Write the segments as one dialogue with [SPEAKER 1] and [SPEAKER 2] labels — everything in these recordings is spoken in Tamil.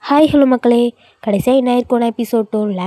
[SPEAKER 1] ஹாய் ஹலோ மக்களே. கடைசியாக என்ன ஆயிருக்கோன்னா எபிசோட் 2ல்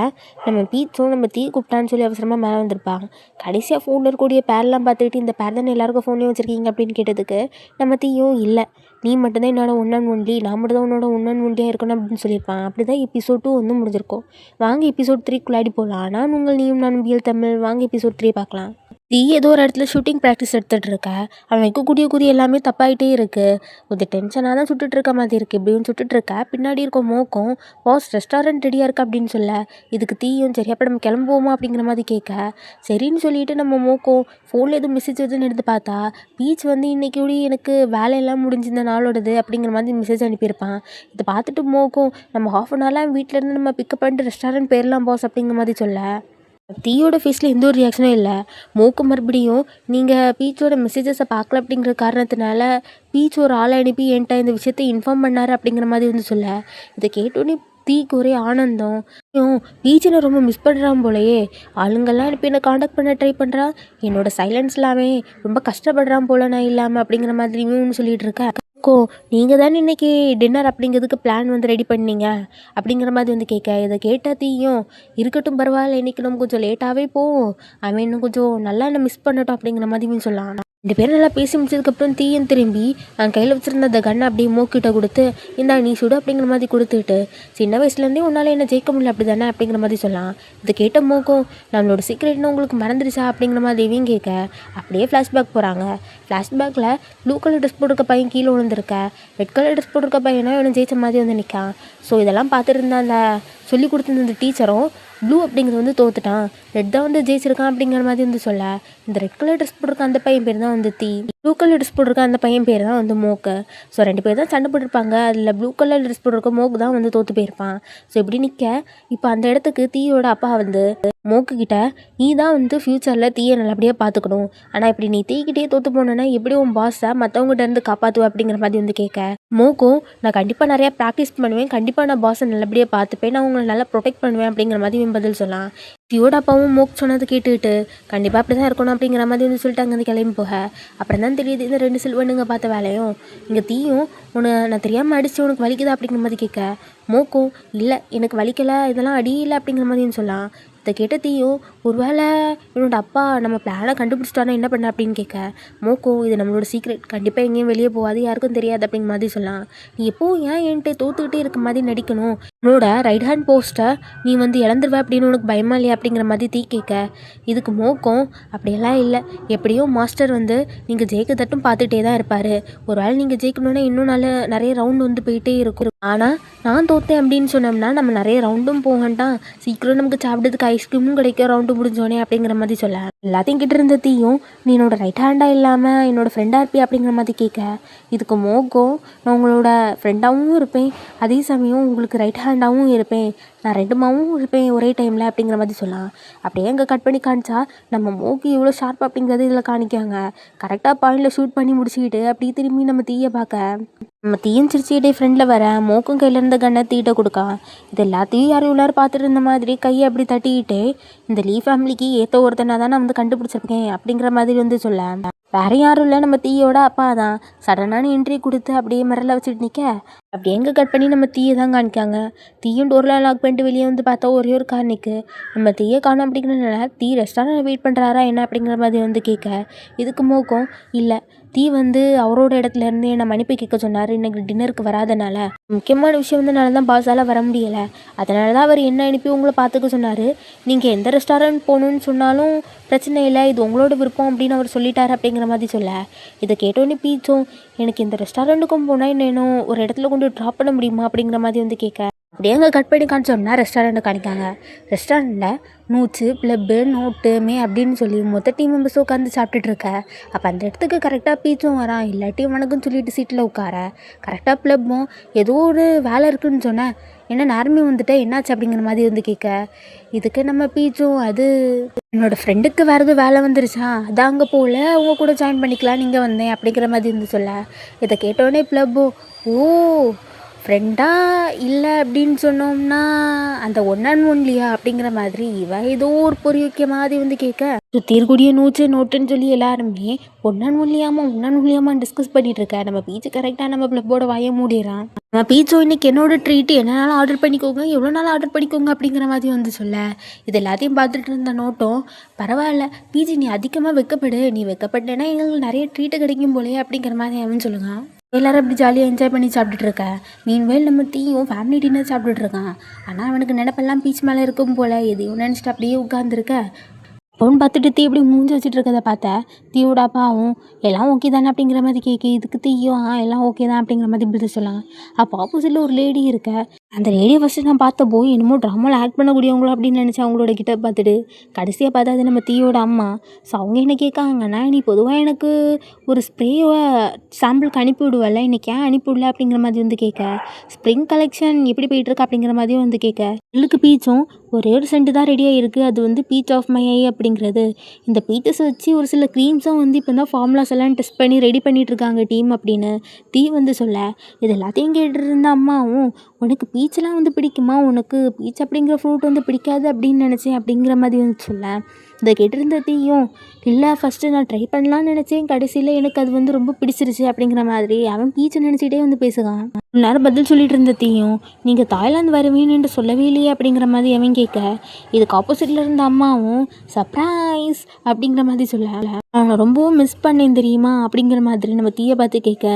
[SPEAKER 1] நம்ம தீ கூப்பிட்டான்னு சொல்லி அவசரமாக மேலே வந்திருப்பாங்க. கடைசியாக ஃபோனில் இருக்கக்கூடிய பேரெலாம் பார்த்துக்கிட்டு இந்த பேர் தானே எல்லாருக்கும் ஃபோன்லேயும் வச்சுருக்கீங்க அப்படின்னு கேட்டதுக்கு நம்ம தீயும் இல்லை, நீ மட்டும்தான் என்னோட ஒன் அண்ட் ஒன்லி, நான் மட்டும் தான் உன்னோட ஒன் அண்ட் ஒன்லியாக இருக்கணும் அப்படின்னு சொல்லியிருப்பான். அப்படி தான் எபிசோட் 2 வந்து முடிஞ்சிருக்கும். வாங்க எபிசோட் 3க்குள்ளாடி போகலாம். நான் உங்கள் நீயும் நான் பிஎல் தமிழ். வாங்க எபிசோட் 3 பார்க்கலாம். தீ ஏதோ ஒரு இடத்துல ஷூட்டிங் ப்ராக்டிஸ் எடுத்துகிட்டு இருக்க. அவன் வைக்கக்கூடிய குறி எல்லாமே தப்பாயிட்டே இருக்குது. கொஞ்சம் டென்ஷனாக தான் சுட்டுட்டு இருக்க மாதிரி இருக்குது. இப்படின்னு சுட்டுட்டு இருக்க பின்னாடி இருக்க மோக்கும் பாஸ் ரெஸ்டாரண்ட் ரெடியாக இருக்கா அப்படின்னு சொல்ல, இதுக்கு தீயும் சரி அப்போ நம்ம கிளம்புவோமா அப்படிங்கிற மாதிரி கேட்க, சரின்னு சொல்லிட்டு நம்ம மோக்கும் ஃபோனில் எதுவும் மெசேஜ் வருதுன்னு எடுத்து பார்த்தா பீச் வந்து இன்றைக்கி கூட எனக்கு வேலையெல்லாம் முடிஞ்சு இந்த நாளோடது அப்படிங்கிற மாதிரி மெசேஜ் அனுப்பியிருப்பான். இதை பார்த்துட்டு மோக்கும் நம்ம ஹாஃப் அன் ஹவர்லாம் வீட்டிலேருந்து நம்ம பிக்கப் பண்ணிட்டு ரெஸ்டாரண்ட் போயிடலாம் பாஸ் அப்படிங்கிற மாதிரி சொல்ல, தீயோட ஃபேஸில் எந்த ஒரு ரியாக்ஷனும் இல்லை. மோக்கு மறுபடியும் நீங்கள் பீச்சோட மெசேஜஸை பார்க்கல அப்படிங்கிற காரணத்தினால பீச் ஒரு ஆளை அனுப்பி என்கிட்ட இந்த விஷயத்தை இன்ஃபார்ம் பண்ணார் அப்படிங்கிற மாதிரி வந்து சொல்ல, இதை கேட்டோன்னே தீக்கு ஒரே ஆனந்தம். பீச்சை நான் ரொம்ப மிஸ் பண்ணுறான் போலையே, ஆளுங்கள்லாம் அனுப்பி என்னை காண்டாக்ட் பண்ண ட்ரை பண்ணுறான், என்னோட சைலன்ஸ்லாமே ரொம்ப கஷ்டப்படுறான் போல நான் இல்லாமல் அப்படிங்கிற மாதிரியும் சொல்லிகிட்டு இருக்கேன். நீங்கள் தானே இன்றைக்கி டின்னர் அப்படிங்கிறதுக்கு பிளான் வந்து ரெடி பண்ணீங்க அப்படிங்கிற மாதிரி வந்து கேட்க, இதை கேட்டால் தீயும் இருக்கட்டும் பரவாயில்ல, இன்றைக்கி நம்ம கொஞ்சம் லேட்டாகவே போவோம், அவன் இன்னும் கொஞ்சம் நல்லா என்ன மிஸ் பண்ணட்டும் அப்படிங்கிற மாதிரி சொல்லலாம். 2 பேரும் நல்லா பேசி முடிச்சதுக்கப்புறம் தீயும் திரும்பி கையில் வச்சுருந்த அந்த கண்ணை அப்படியே மூக்கிட்ட கொடுத்து, இந்தா நீ சுடு அப்படிங்கிற மாதிரி கொடுத்துட்டு, சின்ன வயசுலேருந்தே உன்னால் என்ன ஜெயிக்க முடியல அப்படி தானே அப்படிங்கிற மாதிரி சொல்லலாம். இதை கேட்ட மோக்கும் நம்மளோட சீக்ரெட்னு உங்களுக்கு மறந்துடுச்சா அப்படிங்கிற மாதிரி இவங்க கேட்க, அப்படியே ஃப்ளாஷ்பேக் போகிறாங்க. ஃப்ளாஷ்பேக்கில் ப்ளூ கலர் ட்ரெஸ் போட்டிருக்க பையன் கீழே விழுந்திருக்க, ரெட் கலர் ட்ரெஸ் போட்டிருக்க பையனா இவனை ஜெயிச்ச மாதிரி வந்து நிற்கான். ஸோ இதெல்லாம் பார்த்துட்டு இருந்த அந்த சொல்லி கொடுத்துருந்த அந்த டீச்சரும் ப்ளூ அப்படிங்கிறது வந்து தோத்துட்டான், ரெட் தான் வந்து ஜெயிச்சிருக்கான் அப்படிங்கிற மாதிரி வந்து சொல்ல, இந்த ரெட் கலர் ட்ரெஸ் போட்டிருக்க அந்த பையன் பேர் தான் வந்து தீ, ப்ளூ கலர் ட்ரெஸ் போட்டிருக்க அந்த பையன் பேர் தான் வந்து மோக்கு. ஸோ 2 பேர் தான் சண்டை போட்டிருப்பாங்க. அதில் ப்ளூ கலர் ட்ரெஸ் போட்டிருக்க மோக்கு தான் வந்து தோற்று போயிருப்பான். ஸோ இப்படி நிற்க இப்போ அந்த இடத்துக்கு தீயோட அப்பா வந்து மோக்குக்கிட்ட, நீ தான் வந்து ஃப்யூச்சரில் தீயை நல்லபடியாக பார்த்துக்கணும், ஆனால் இப்படி நீ தீக்கிட்டே தோற்று போனேன்னா எப்படி உன் பாஸை மற்றவங்ககிட்ட இருந்து காப்பாற்றுவேன் அப்படிங்கிற மாதிரி வந்து கேட்க, மோக்கும் நான் கண்டிப்பாக நிறையா ப்ராக்டிஸ் பண்ணுவேன், கண்டிப்பாக நான் பாஸை நல்லபடியாக பார்த்துப்பேன், நான் உங்களை நல்லா ப்ரொடெக்ட் பண்ணுவேன் அப்படிங்கிற மாதிரி பதில் சொல்லலாம். தீயோட அப்பாவும் மோக் சொன்னது கேட்டுக்கிட்டு கண்டிப்பாக அப்படி தான் இருக்கணும் அப்படிங்கிற மாதிரி வந்து சொல்லிட்டு அங்கேருந்து கிளம்பி போக, அப்புறம் தான் தெரியுது இந்த 2 சில்வனுங்க பார்த்த வேலையும் இங்கே தீயும் உன்னை நான் தெரியாமல் அடித்து உனக்கு வலிக்குதா அப்படிங்கிற மாதிரி கேட்க, மோக்கும் இல்லை எனக்கு வலிக்கலை, இதெல்லாம் அடி இல்லை அப்படிங்கிற மாதிரி சொல்லலாம். இதை கேட்ட தீயும் ஒருவேளை என்னோட அப்பா நம்ம பிளானை கண்டுபிடிச்சிட்டானா என்ன பண்ண அப்படின்னு கேட்க, மோக்கும் இது நம்மளோட சீக்ரெட், கண்டிப்பாக எங்கேயும் வெளியே போகாது, யாருக்கும் தெரியாது அப்படிங்கிற மாதிரி சொல்லலாம். நீ எப்போவும் ஏன் என்கிட்ட தோத்துக்கிட்டே இருக்க மாதிரி நடிக்கணும், உன்னோட ரைட் ஹேண்ட் போஸ்ட்டை நீ வந்து இழந்துருவ அப்படின்னு உனக்கு பயமா இல்லையா அப்படிங்கிற மாதிரி தீ கேட்க, இதுக்கு மோக்கும் அப்படியெல்லாம் இல்லை, எப்படியும் மாஸ்டர் வந்து நீங்கள் ஜெயிக்க தட்டும் பார்த்துட்டே தான் இருப்பார், ஒரு வேளை நீங்கள் ஜெயிக்கணுன்னா இன்னும் நிறைய ரவுண்டு வந்து போயிட்டே இருக்கும், ஆனால் நான் தோத்தேன் அப்படின்னு சொன்னோம்னா நம்ம நிறைய ரவுண்டும் போகண்டாம், சீக்கிரம் நமக்கு சாப்பிட்டதுக்கு ஐஸ்கிரீமும் கிடைக்கும் ரவுண்டு முடிஞ்சோடனே அப்படிங்கிற மாதிரி சொல்ல, எல்லாத்தையும் கிட்ட இருந்த தீயும் நீ என்னோட ரைட் ஹேண்டாக இல்லாமல் என்னோட ஃப்ரெண்டாக இருப்பி அப்படிங்கிற மாதிரி கேட்க, இதுக்கு மோக்கும் நான் உங்களோட ஃப்ரெண்டாகவும் இருப்பேன், அதே சமயம் உங்களுக்கு ரைட் ஹேண்டாகவும் இருப்பேன், நான் 2மாவும் இருப்பேன் ஒரே டைமில் அப்படிங்கிற மாதிரி சொல்லலாம். அப்படியே அங்கே கட் பண்ணி காமிச்சா நம்ம மோக்கு இவ்வளோ ஷார்ப் அப்படிங்கிறது இதில் காணிக்காங்க. கரெக்டாக பாயிண்டில் ஷூட் பண்ணி முடிச்சுக்கிட்டு அப்படியே திரும்பி நம்ம தீயை பார்க்க, நம்ம தீயும் சிரிச்சுக்கிட்டே ஃப்ரெண்டில் வர மோக்கும் கையில் இருந்த கண்ணை தீட்ட கொடுக்கா. இது எல்லாத்தையும் யாரும் உள்ளார பார்த்துட்டு இருந்த மாதிரி கையை அப்படி தட்டிக்கிட்டே, இந்த லீ ஃபேமிலிக்கு ஏற்ற ஒருத்தனை தான் நான் வந்து கண்டுபிடிச்சிருக்கேன் அப்படிங்கிற மாதிரி வந்து சொல்ல, வேறு யாரும் இல்லை நம்ம தீயோட அப்பா தான் சடனான என்ட்ரி கொடுத்து அப்படியே மிரல வச்சுட்டு நிற்க, அப்படி எங்கே கட் பண்ணி நம்ம தீயை தான் காணிக்காங்க. தீயும் டோர்லாம் லாக் பண்ணிட்டு வெளியே வந்து பார்த்தா ஒரே ஒரு கார் நிற்கு, நம்ம தீயை காணும் அப்படிங்கிறதுனால தீ ரெஸ்டாரண்ட் வெயிட் பண்ணுறாரா என்ன அப்படிங்கிற மாதிரி வந்து கேட்க, இதுக்கு மோக்கும் இல்லை தீ வந்து அவரோட இடத்துலேருந்து என்னை மன்னிப்பு கேட்க சொன்னார், இன்னைக்கு டின்னருக்கு வராதனால முக்கியமான விஷயம் வந்து நான் தான் பாஸால் வர முடியலை, அதனால தான் அவர் என்ன அனுப்பி உங்களை பார்த்துக்க சொன்னார், நீங்கள் எந்த ரெஸ்டாரண்ட் போகணுன்னு சொன்னாலும் பிரச்சனை இல்லை, இது உங்களோட விருப்பம் அப்படின்னு அவர் சொல்லிட்டார் அப்படிங்கிற மாதிரி சொல்ல, இதை கேட்டோன்னே பீச்சும் எனக்கு இந்த ரெஸ்டாரண்ட்டுக்கும் போனால் இன்னும் ஒரு இடத்துல கொண்டு ட்ராப் பண்ண முடியுமா அப்படிங்கிற மாதிரி வந்து கேட்க, அப்படியே அங்கே கட் பண்ணி காமிச்சோம்னா ரெஸ்டாரண்ட்டை காணிக்காங்க. ரெஸ்டாரண்ட்டில் நூச்சு ப்ளப்பு நோட்டுமே அப்படின்னு சொல்லி மொத்த டீம் மெம்பர்ஸும் உட்காந்து சாப்பிட்டுட்டு இருக்க, அப்போ அந்த இடத்துக்கு கரெக்டாக பீச்சும் வரான், இல்லாட்டி வணக்கம்னு சொல்லிட்டு சீட்டில் உட்கார, கரெக்டாக ப்ளப்பும் ஏதோ ஒரு வேலை இருக்குதுன்னு சொன்னேன், என்ன நேரமே வந்துட்டேன் என்னாச்சு அப்படிங்கிற மாதிரி வந்து கேட்க, இதுக்கு நம்ம பீச்சும் அது என்னோடய ஃப்ரெண்டுக்கு வேறு எதுவும் வேலை வந்துருச்சா அதான் அங்கே போகல, அவங்க கூட ஜாயின் பண்ணிக்கலாம் நீங்கள் வந்தேன் அப்படிங்கிற மாதிரி இருந்து சொல்ல, இதை கேட்டோடனே ப்ளப்பும் ஓ ஃப்ரெண்டா இல்லை அப்படின்னு சொன்னோம்னா அந்த ஒன் அண்ட் ஒன்லியா அப்படிங்கிற மாதிரி இவ ஏதோ ஒரு பொறிக்க மாதிரி வந்து கேட்க, சுற்றி இருக்கக்கூடிய நூச்சு நோட்டுன்னு சொல்லி எல்லாருமே ஒன் அண்ட் ஒன்லியாமான்னு டிஸ்கஸ் பண்ணிட்டு இருக்க, நம்ம பீச்சு கரெக்டாக நம்ம ப்ளப்போட வாய மூடிடுறான். நான் பீட்சா இன்னைக்கு என்னோட ட்ரீட்டு என்னனாலும் ஆர்டர் பண்ணிக்கோங்க, எவ்வளோ நாள் ஆர்டர் பண்ணிக்கோங்க அப்படிங்கிற மாதிரி வந்து சொல்ல, இது எல்லாத்தையும் பார்த்துட்டு இருந்த நோட்டம், பரவாயில்ல பீஜி நீ அதிகமாக வெக்கப்படு, நீ வெக்கப்பட்டேன்னா எங்களுக்கு நிறைய ட்ரீட்டு கிடைக்கும் போலயே அப்படிங்கிற மாதிரி அவன் சொல்லுங்க. எல்லாரும் அப்படி ஜாலியாக என்ஜாய் பண்ணி சாப்பிட்டுட்டு இருக்க. மீன்வேல் நம்ம தீயும் ஃபேமிலி டின்னர் சாப்பிட்டுட்டு இருக்கான். ஆனால் அவனுக்கு நினப்பெல்லாம் பீச் மேலே இருக்கும் போல் எதையும் நினச்சிட்டு அப்படியே உட்காந்துருக்க. ஃபோன் பார்த்துட்டு தீ இப்படி மூஞ்சி வச்சுட்டு இருக்கதை பார்த்தா தீயோட அப்பாவும் எல்லாம் ஓகே தானே அப்படிங்கிற மாதிரி கேட்கு. இதுக்கு தீயும் எல்லாம் ஓகே தான் அப்படிங்கிற மாதிரி இப்படி சொல்லலாம். அப்போ ஆப்போசிட்டில் ஒரு லேடி இருக்க. அந்த லேடியை ஃபஸ்ட்டு நான் பார்த்தப்போ என்னமோ ட்ராமாவில் ஆக்ட் பண்ணக்கூடியவங்களோ அப்படின்னு நினச்சேன் அவங்களோட கிட்ட பார்த்துட்டு. கடைசியாக பார்த்தா அது நம்ம தீயோட அம்மா. ஸோ அவங்க என்ன கேட்காங்கன்னா, நீ பொதுவாக எனக்கு ஒரு ஸ்ப்ரேவை சாம்பிளுக்கு அனுப்பி விடுவல, இன்னைக்கு ஏன் அனுப்பி விடல அப்படிங்கிற மாதிரி வந்து கேட்க. ஸ்ப்ரிங் கலெக்ஷன் எப்படி போயிட்டுருக்கு அப்படிங்கிற மாதிரியும் வந்து கேட்க. எள்ளுக்கு பீச்சும் ஒரே ஒரு சென்ட் தான் ரெடியாக இருக்குது, அது வந்து பீச் ஆஃப் மை ஐ அப்படிங்கிறது. இந்த பீச்சஸ் வச்சு ஒரு சில க்ரீம்ஸும் வந்து இப்போ தான் ஃபார்முலாஸ் எல்லாம் டெஸ்ட் பண்ணி ரெடி பண்ணிகிட்ருக்காங்க டீம் அப்படின்னு தீ வந்து சொல்ல. இது எல்லாத்தையும் கேட்டுட்டு இருந்த அம்மாவும், உனக்கு பீச்செல்லாம் வந்து பிடிக்குமா, உனக்கு பீச் அப்படிங்கிற ஃப்ரூட் வந்து பிடிக்காது அப்படின்னு நினச்சேன் அப்படிங்கிற மாதிரி வந்து சொல்ல. இதை கேட்டிருந்த தீயும், இல்லை ஃபஸ்ட்டு நான் ட்ரை பண்ணலான்னு நினச்சேன், கடைசியில் எனக்கு அது வந்து ரொம்ப பிடிச்சிருச்சு அப்படிங்கிற மாதிரி அவன் பீச்சை நினச்சிட்டே வந்து பேசுகிறான். நேரம் பதில் சொல்லிட்டு இருந்த தீயும், நீங்கள் தாய்லாந்து வருவீன்னு என்று சொல்லவே இல்லையே அப்படிங்கிற மாதிரி அவன் கேட்க. இதுக்கு ஆப்போசிட்டில் இருந்த அம்மாவும் சர்ப்ரைஸ் அப்படிங்கிற மாதிரி சொல்ல, அவனை ரொம்பவும் மிஸ் பண்ணேன் தெரியுமா அப்படிங்கிற மாதிரி நம்ம தீயை பார்த்து கேட்க.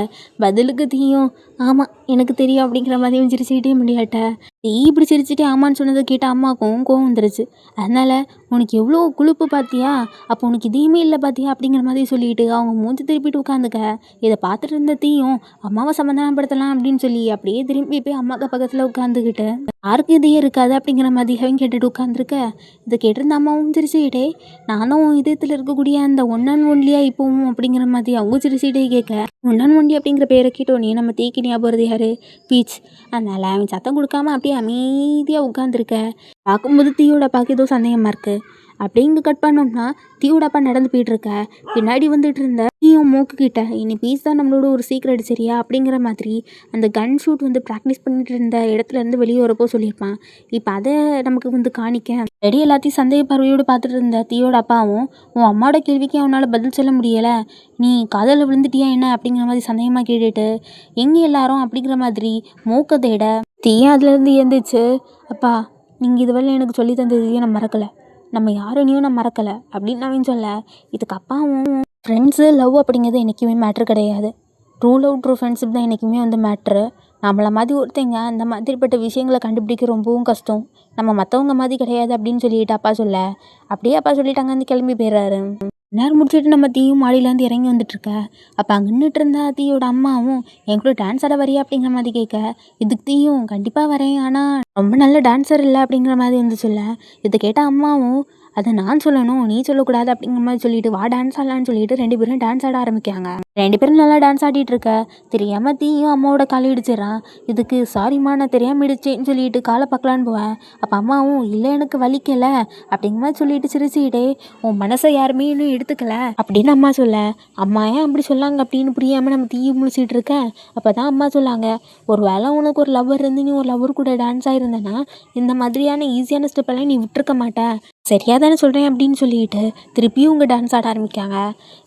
[SPEAKER 1] பதிலுக்கு தீயும், ஆமாம் எனக்கு தெரியும் அப்படிங்கிற மாதிரியும் சிரிச்சுக்கிட்டே முடியாட்ட. தீ இப்படி சிரிச்சுட்டே ஆமான்னு சொன்னதை கேட்ட அம்மாவுக்கும் கோவம் வந்துருச்சு. அதனால் உனக்கு எவ்வளோ குழுப்பு பார்த்தியா, அப்போ உனக்கு இதையுமே இல்லை பார்த்தியா அப்படிங்கிற மாதிரி சொல்லிட்டு அவங்க மூஞ்சி திருப்பிட்டு உட்காந்துக்க. இதை பார்த்துட்டு இருந்த தீயும் அம்மாவை சமாதானப்படுத்தலாம் அப்படின்னு சொல்லி அப்படியே திரும்பி போய் அம்மாவுக்கு பக்கத்தில் உட்காந்துக்கிட்டு, யாருக்கு இதையே இருக்காது அப்படிங்கிற மாதிரி அவன் கேட்டுட்டு உட்காந்துருக்க. இதை கேட்டிருந்த அம்மாவும் சிரிச்சுக்கிட்டே, நானும் இதயத்தில் இருக்கக்கூடிய அந்த ஒன் அண்ட் ஒன்லியா இப்போவும் அப்படிங்கிற மாதிரி அவங்க சிரிச்சுக்கிட்டே கேட்க. ஒன் அண்ட் ஒன்லி அப்படிங்கிற பேரை கேட்டோன்னே நம்ம தீக்கு ஞாபகம் யாரு, பீச். அதனால் அவன் சத்தம் கொடுக்காம அப்படியே அமைதியாக உட்காந்துருக்க. பார்க்கும்போது தீயோட அப்பாவுக்கு ஏதோ சந்தேகமாக இருக்குது. அப்படியே இங்கே கட் பண்ணோம்னா தீயோட அப்பா நடந்து போயிட்டுருக்க. பின்னாடி வந்துட்டு இருந்த தீயும் மூக்கு கிட்ட, இனி பீஸ் தான் நம்மளோட ஒரு சீக்ரெட் சரியா அப்படிங்கிற மாதிரி அந்த கன் ஷூட் வந்து ப்ராக்டிஸ் பண்ணிட்டு இருந்த இடத்துல இருந்து வெளியே வரப்போ சொல்லியிருப்பான். இப்போ அதை நமக்கு வந்து காணிக்க ரெடி எல்லாத்தையும் சந்தேக பார்வையோடு பார்த்துட்டு இருந்த தீயோட அப்பாவும், உன் அம்மாவோட கேள்விக்கு அவனால் பதில் சொல்ல முடியலை, நீ காதலில் விழுந்துட்டியா என்ன அப்படிங்கிற மாதிரி சந்தேகமாக கேட்டுட்டு எங்கே எல்லாரும் அப்படிங்கிற மாதிரி மூக்க தேட. தீயும் அதுலேருந்து எழுந்துச்சு, அப்பா நீங்கள் இதுவரை எனக்கு சொல்லி தந்ததையும் நான் மறக்கலை, நம்ம யாருனையும் நான் மறக்கலை அப்படின்னு அவன் சொல்ல. இதுக்கு அப்பாவும், ஃப்ரெண்ட்ஸு லவ் அப்படிங்கிறது என்றைக்குமே மேட்ரு கிடையாது, ட்ரூ லவ் ட்ரூ ஃப்ரெண்ட்ஷிப் தான் என்றைக்குமே வந்து மேட்ரு. நம்மளை மாதிரி ஒருத்தங்க அந்த மாதிரிப்பட்ட விஷயங்களை கண்டுபிடிக்க ரொம்பவும் கஷ்டம், நம்ம மற்றவங்க மாதிரி கிடையாது அப்படின்னு சொல்லிட்டு அப்பா சொல்ல. அப்படியே அப்பா சொல்லிட்டு அங்கேருந்து கிளம்பி போயிடுறாரு. நேரம் முடிச்சுட்டு நம்ம தீயும் மாடியிலேருந்து இறங்கி வந்துட்டுருக்க. அப்போ அங்கே நின்றுட்டு இருந்தா தீயோட அம்மாவும், என் கூட டான்ஸ் ஆட வரியா அப்படிங்கிற மாதிரி கேட்க. இதுக்கு தீயும், கண்டிப்பாக வரேன், ஆனால் ரொம்ப நல்ல டான்ஸர் இல்லை அப்படிங்கிற மாதிரி வந்து சொல்ல. இதை கேட்ட அம்மாவும், அதை நான் சொல்லணும் நீ சொல்லக்கூடாது அப்படிங்கிற மாதிரி சொல்லிட்டு வா டான்ஸ் ஆடலான்னு சொல்லிட்டு 2 பேரும் டான்ஸ் ஆட ஆரம்பிக்காங்க. 2 பேரும் நல்லா டான்ஸ் ஆடிட்டு இருக்க. தெரியாமல் தீயும் அம்மாவோட காலை இடிச்சிடறான். இதுக்கு சாரிம்மா நான் தெரியாமல் இடிச்சேன்னு சொல்லிட்டு காலை பார்க்கலான்னு போவேன். அப்போ அம்மாவும், இல்லை எனக்கு வலிக்கலை அப்படிங்கிற மாதிரி சொல்லிட்டு சிரிச்சுக்கிட்டே, உன் மனசை யாருமே இன்னும் எடுத்துக்கல அப்படின்னு அம்மா சொல்ல. அம்மா ஏன் அப்படி சொல்லாங்க அப்படின்னு புரியாமல் நம்ம தீயும் முழிச்சிட்டு இருக்க. அப்போ தான் அம்மா சொல்லாங்க, ஒரு வேளை உனக்கு ஒரு லவ்வர் இருந்து நீ ஒரு லவ்வர் கூட டான்ஸ் ஆகிருந்தேன்னா இந்த மாதிரியான ஈஸியான ஸ்டெப்பெல்லாம் நீ விட்டுருக்க மாட்டேன், சரியாக தானே சொல்கிறேன் அப்படின்னு சொல்லிட்டு திருப்பியும் உங்கள் டான்ஸ் ஆட ஆரம்பிக்காங்க.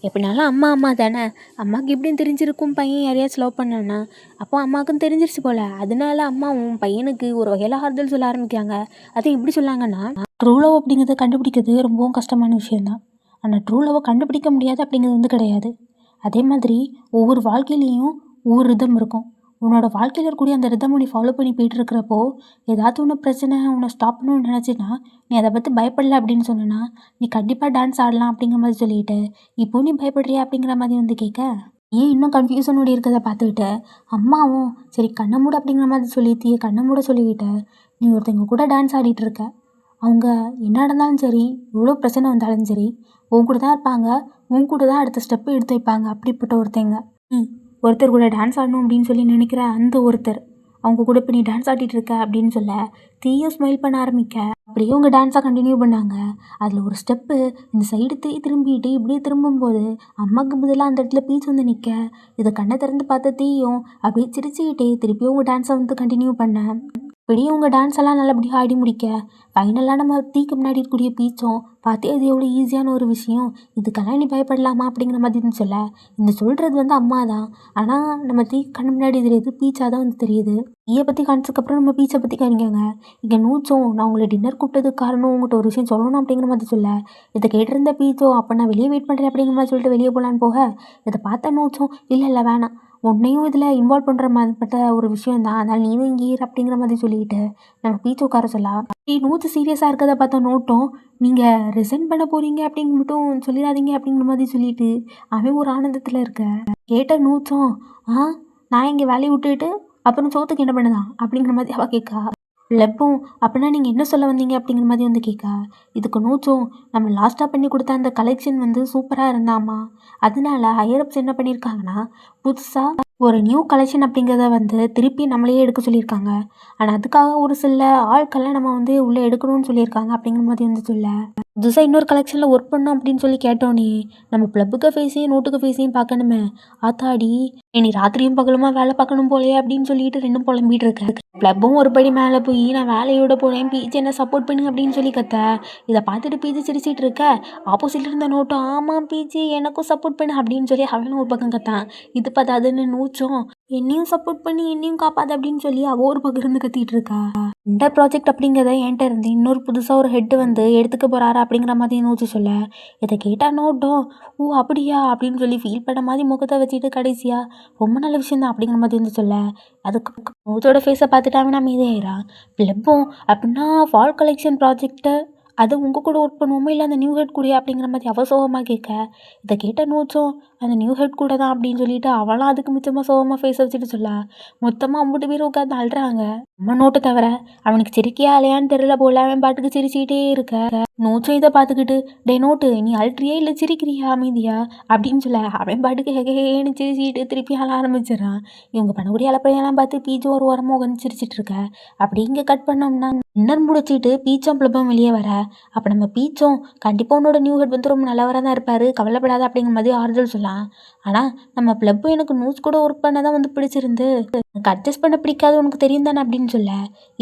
[SPEAKER 1] எப்படினாலும் அம்மா தானே, அம்மாவுக்கு எப்படின்னு தெரிஞ்சிருக்கும் பையன் யாரையாச்சும் லவ் பண்ணான்னா. அப்போ அம்மாவுக்கும் தெரிஞ்சிருச்சு போல். அதனால அம்மாவும் பையனுக்கு ஒரு வகையில் ஆறுதல் சொல்ல ஆரம்பிக்காங்க. அதை எப்படி சொல்லாங்கன்னா, ட்ரூ லவ் அப்படிங்கிறத கண்டுபிடிக்கிறது ரொம்பவும் கஷ்டமான விஷயந்தான், ஆனால் ட்ரூ லவ்வை கண்டுபிடிக்க முடியாது அப்படிங்கிறது வந்து கிடையாது. அதே மாதிரி ஒவ்வொரு வாழ்க்கையிலையும் ஒவ்வொரு ரிதம் இருக்கும். உன்னோட வாழ்க்கையில் இருக்கக்கூடிய அந்த ரிதம் நீ ஃபாலோ பண்ணி போயிட்டு இருக்கிறப்போ ஏதாவது ஒன்று பிரச்சனை உன்னை ஸ்டாப் பண்ணணும்னு நினச்சின்னா நீ அதை பற்றி பயப்படலை அப்படின்னு சொன்னேன்னா நீ கண்டிப்பாக டான்ஸ் ஆடலாம் அப்படிங்கிற மாதிரி சொல்லிட்டு, இப்போ நீ பயப்படுறியா அப்படிங்கிற மாதிரி வந்து கேட்க. ஏன் இன்னும் கன்ஃபியூஷனோடு இருக்கிறத பார்த்துக்கிட்டு அம்மாவும், சரி கண்ணை மூட அப்படிங்கிற மாதிரி சொல்லி தீயை கண்ணை மூட சொல்லிக்கிட்டு, நீ ஒருத்தவங்க கூட டான்ஸ் ஆடிட்டு இருக்க, அவங்க என்ன நடந்தாலும் சரி, எவ்வளோ பிரச்சனை வந்தாலும் சரி, உன் கூட தான் இருப்பாங்க, உன் கூட தான் அடுத்த ஸ்டெப்பு எடுத்து வைப்பாங்க. அப்படிப்பட்ட ஒருத்தங்க ஒருத்தர் கூட டான்ஸ் ஆடணும் அப்படின்னு சொல்லி நினைக்கிற அந்த ஒருத்தர், அவங்க கூட இப்போ நீ டான்ஸ் ஆடிட்டு இருக்க அப்படின்னு சொல்ல தீயும் ஸ்மைல் பண்ண ஆரம்பிக்க. அப்படியே அவங்க டான்ஸாக கண்டினியூ பண்ணாங்க. அதில் ஒரு ஸ்டெப்பு இந்த சைடு திரும்பிட்டு இப்படியே திரும்பும்போது அம்மாவுக்கு பதிலாக அந்த இடத்துல பீச் வந்து நிற்க. இதை கண்ணை திறந்து பார்த்த தீயும் அப்படியே சிரிச்சுக்கிட்டே திருப்பியும் அவங்க டான்ஸை வந்து கண்டினியூ பண்ண. பெரியவங்க டான்ஸ் எல்லாம் நல்லபடியாக ஆடி முடிக்க ஃபைனலாக நம்ம தீக்கு முன்னாடி இருக்கக்கூடிய பீச்சும் பார்த்தே அது எவ்வளோ ஈஸியான ஒரு விஷயம், இதுக்கெல்லாம் நீ பயப்படலாமா அப்படிங்கிற மாதிரி சொல்ல, இந்த சொல்கிறது வந்து அம்மா தான். ஆனால் நம்ம தீ கண்ணு முன்னாடி தெரியுது பீச்சாக தான் வந்து தெரியுது. ஈயை பற்றி காமிச்சதுக்கப்புறம் நம்ம பீச்சை பற்றி காணிக்காங்க. இங்கே நூச்சோம் நான் உங்களை டின்னர் கூப்பிட்டதுக்கு காரணம் உங்கள்கிட்ட ஒரு விஷயம் சொல்லணும் அப்படிங்கிற மாதிரி சொல்ல, இதை கேட்டிருந்த பீச்சோ அப்போ நான் வெளியே வெயிட் பண்ணுறேன் அப்படிங்கிற மாதிரி சொல்லிட்டு வெளியே போகலான்னு போக, இதை பார்த்தா நூச்சோம் இல்லை இல்லை வேணாம், உன்னையும் இதில் இன்வால்வ் பண்ணுற மாதிரிப்பட்ட ஒரு விஷயம் தான், அதனால் நீனும் இங்கே இரு அப்படிங்கிற மாதிரி சொல்லிட்டு நம்ம பீச்சு உட்கார சொல்லலாம். நூற்று சீரியஸாக இருக்கிறத பார்த்தா நோட்டும் நீங்கள் ரிசைன் பண்ண போகிறீங்க அப்படிங்க மட்டும் சொல்லிடாதீங்க அப்படிங்கிற மாதிரி சொல்லிட்டு அவன் ஒரு ஆனந்தத்தில் இருக்க கேட்ட நூற்றும் நான் இங்கே வேலையை விட்டுட்டு அப்புறம் சோத்துக்கு என்ன பண்ணுதான் அப்படிங்கிற மாதிரி அவள் கேட்கா. லெப்பும் அப்படின்னா நீங்கள் என்ன சொல்ல வந்தீங்க அப்படிங்கிற மாதிரி வந்து கேட்கா. இதுக்கு நூற்றும் நம்ம லாஸ்ட்டாக பண்ணி கொடுத்த அந்த கலெக்ஷன் வந்து சூப்பராக இருந்தாமா, அதனால ஹையரப்ஸ் என்ன பண்ணியிருக்காங்கன்னா புதுசாக ஒரு நியூ கலெக்ஷன் அப்படிங்கிறத வந்து திருப்பி நம்மளையே எடுக்க சொல்லியிருக்காங்க. ஆனால் அதுக்காக ஒரு சில ஆட்கள்லாம் நம்ம வந்து உள்ளே எடுக்கணும்னு சொல்லியிருக்காங்க அப்படிங்கிற மாதிரி வந்து சொல்ல, புதுசாக இன்னொரு கலெக்ஷனில் ஒர்க் பண்ணோம் அப்படின்னு சொல்லி கேட்டோன்னே நம்ம ப்ளப்புக்கு ஃபேஸையும் நோட்டுக்கு ஃபேஸையும் பார்க்கணுமே, ஆத்தாடி நீ ராத்திரியும் பகலுமா வேலை பார்க்கணும் போலையே அப்படின்னு சொல்லிட்டு ரெண்டும் புலம்பிட்டு இருக்க. ப்ளப்பும் ஒரு படி மேலே போய் நான் வேலையோட போனேன் பீச்சு என்ன சப்போர்ட் பண்ணு அப்படின்னு சொல்லி கத்த, இதை பார்த்துட்டு பீச்சு சிரிச்சிட்டு இருக்க. ஆப்போசிட்ல இருந்த நோட்டும் ஆமாம் பீச்சு எனக்கும் சப்போர்ட் பண்ணு அப்படின்னு சொல்லி அவனும் ஒரு பக்கம் கத்தான். இது பார்த்தாதுன்னு நூச்சோம் என்னையும் சப்போர்ட் பண்ணி என்னையும் காப்பாது அப்படின்னு சொல்லி அவள் ஒரு பக்கம் இருந்து கத்திட்டு இருக்கா. இந்த ப்ராஜெக்ட் அப்படிங்கிறத என்கிட்ட இருந்து இன்னொரு புதுசாக ஒரு ஹெட்டு வந்து எடுத்துக்க போகிறாரா அப்படிங்கிற மாதிரி நோச்சு சொல்ல, இதை கேட்டால் நோட்டும் ஓ அப்படியா அப்படின்னு சொல்லி ஃபீல் பண்ண மாதிரி முகத்தை வச்சுட்டு கடைசியாக ரொம்ப நல்ல விஷயம் தான் அப்படிங்கிற மாதிரி வந்து சொல்ல, அதுக்கு நோச்சோட ஃபேஸை பார்த்துட்டாவே நான் மீதாயிரா. ப்ளப்பும் அப்படின்னா ஃபால் கலெக்ஷன் ப்ராஜெக்டை அது உங்கள் கூட ஒர்க் பண்ணுவோமா இல்லை அந்த நியூ ஹெட் கூட அப்படிங்கிற மாதிரி அவள் சோகமாக கேட்க, இதை கேட்ட நோச்சும் அந்த நியூ ஹெட் கூட தான் அப்படின்னு சொல்லிட்டு அவளாம் அதுக்கு மிச்சமாக சோகமாக ஃபேஸை வச்சுட்டு சொல்ல, மொத்தமாக 50 பேர் உட்காந்து அழுறாங்க. நம்ம நோட்டை தவிர அவனுக்கு சிரிக்கையா இல்லையான்னு தெரியல போல, அவன் பாட்டுக்கு சிரிச்சுக்கிட்டே இருக்க. நோச்சும் இதை பார்த்துக்கிட்டு டே நோட்டு நீ அழுறியா இல்லை சிரிக்கிறியா அமைதியா அப்படின்னு சொல்ல, அவன் பாட்டுக்கு ஹெகேன்னு சிரிச்சிட்டு திருப்பி அழ ஆரம்பிச்சிடறான். இவங்க பண்ணக்கூடிய அலப்பறையெல்லாம் பார்த்து பீச்சும் ஒரு ஓரமாக உட்காந்து சிரிச்சிட்டு இருக்க. அப்படி இங்கே கட் பண்ணோம்னா இன்னர் முடிச்சிட்டு பீச்சும் ப்ளப்பும் வெளியே வர, அப்போ நம்ம பீச்சும் கண்டிப்பாக உன்னோட நியூ ஹெட் வந்து ரொம்ப நல்லவராக தான் இருப்பார் கவலைப்படாத அப்படிங்கிற மாதிரி ஆறுதல் சொல்லலாம். ஆனால் நம்ம ப்ளப்பும் எனக்கு நியூஸ் கூட ஒர்க் பண்ண தான் வந்து பிடிச்சிருந்து, எனக்கு அட்ஜஸ்ட் பண்ண பிடிக்காது உனக்கு தெரியும் தானே அப்படின்னு சொல்ல,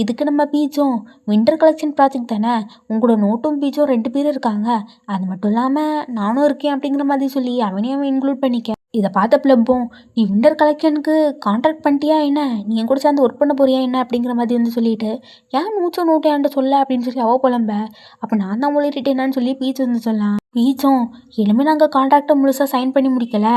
[SPEAKER 1] இதுக்கு நம்ம பீச்சும் வின்டர் கலெக்ஷன் ப்ராஜெக்ட் தானே, உங்களோட நோட்டும் பீச்சும் 2 பேரும் இருக்காங்க, அது மட்டும் இல்லாமல் நானும் இருக்கேன் அப்படிங்கிற மாதிரி சொல்லி அவனையும் அவன் இன்க்ளூட் பண்ணிக்க. இதை பார்த்த ப்ளப்பும் நீ வின்டர் கலெக்ஷனுக்கு கான்ட்ராக்ட் பண்ணிட்டியா என்ன, நீ என் கூட சேர்ந்து ஒர்க் பண்ண போறியா என்ன அப்படிங்கிற மாதிரி வந்து சொல்லிட்டு ஏன் நோட்டும் என்கிட்ட சொல்ல அப்படின்னு சொல்லி அவள் புலம்ப, அப்போ நான் தான் உளிரிட்டேனான்னு சொல்லி பீச் வந்து சொல்லலாம். பீச்சும் இனிமே நாங்கள் கான்ட்ராக்டை முழுசாக சைன் பண்ணி முடிக்கல,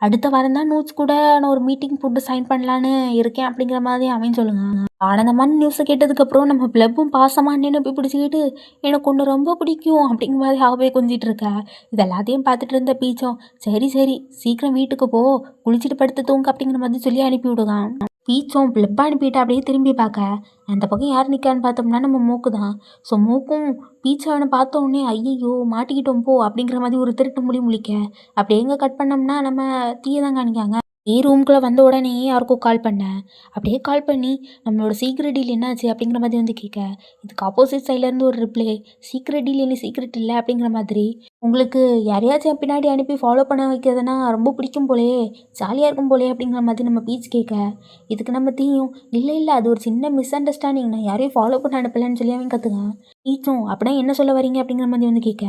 [SPEAKER 1] அடுத்த வாரம் தான் நோட்ஸ் கூட நான் ஒரு மீட்டிங் போட்டு சைன் பண்ணலான்னு இருக்கேன் அப்படிங்கிற மாதிரி அவன் சொல்லுங்க. ஆனந்தமான நியூஸை கேட்டதுக்கப்புறம் நம்ம ப்ளப்பும் பாசமாக நின்று போய் பிடிச்சிக்கிட்டு எனக்கு ஒன்று ரொம்ப பிடிக்கும் அப்படிங்கிற மாதிரி ஆகவே கொஞ்சிட்டு இருக்க. இது எல்லாத்தையும் பார்த்துட்டு இருந்த பீச்சும் சரி சரி சீக்கிரம் வீட்டுக்கு போ, குளிச்சுட்டு படுத்து தூங்க அப்படிங்கிற மாதிரி சொல்லி அனுப்பி விடுவான். பீச்சும் ப்ளப்பை அனுப்பிட்டு அப்படியே திரும்பி பார்க்க அந்த பக்கம் யார் நிற்கான்னு பார்த்தோம்னா நம்ம மூக்கு தான். ஸோ மூக்கும் பீச்சு அவனை பார்த்த உடனே ஐயையோ மாட்டிக்கிட்டோம் போ அப்படிங்கிற மாதிரி ஒரு திருட்டு முழிக்க, அப்படியே எங்கே கட் பண்ணோம்னா நம்ம தீயை தான் காணிக்காங்க. ரூம்குள்ளே வந்த உடனே யாருக்கும் கால் பண்ணேன், அப்படியே கால் பண்ணி நம்மளோட சீக்ரெட் டீல் என்னாச்சு அப்படிங்கிற மாதிரி வந்து கேட்க, இதுக்கு ஆப்போசிட் சைட்லேருந்து ஒரு ரிப்ளை சீக்ரெட் டீல் என்ன சீக்ரெட் இல்லை அப்படிங்கிற மாதிரி, உங்களுக்கு யாரையாச்சும் பின்னாடி அனுப்பி ஃபாலோ பண்ண வைக்கிறதுனா ரொம்ப பிடிக்கும் போலையே ஜாலியாக இருக்கும் போலையே அப்படிங்கிற மாதிரி நம்ம பீச் கேட்க, இதுக்கு நம்ம தீயும் இல்லை இல்லை அது ஒரு சின்ன மிஸ் அண்டர்ஸ்டாண்டிங், நான் யாரையும் ஃபாலோ பண்ண அனுப்பலைன்னு சொல்லி அவன் கற்றுக்கான். பீச்சும் அப்படின்னா என்ன சொல்ல வரீங்க அப்படிங்கிற மாதிரி வந்து கேட்க,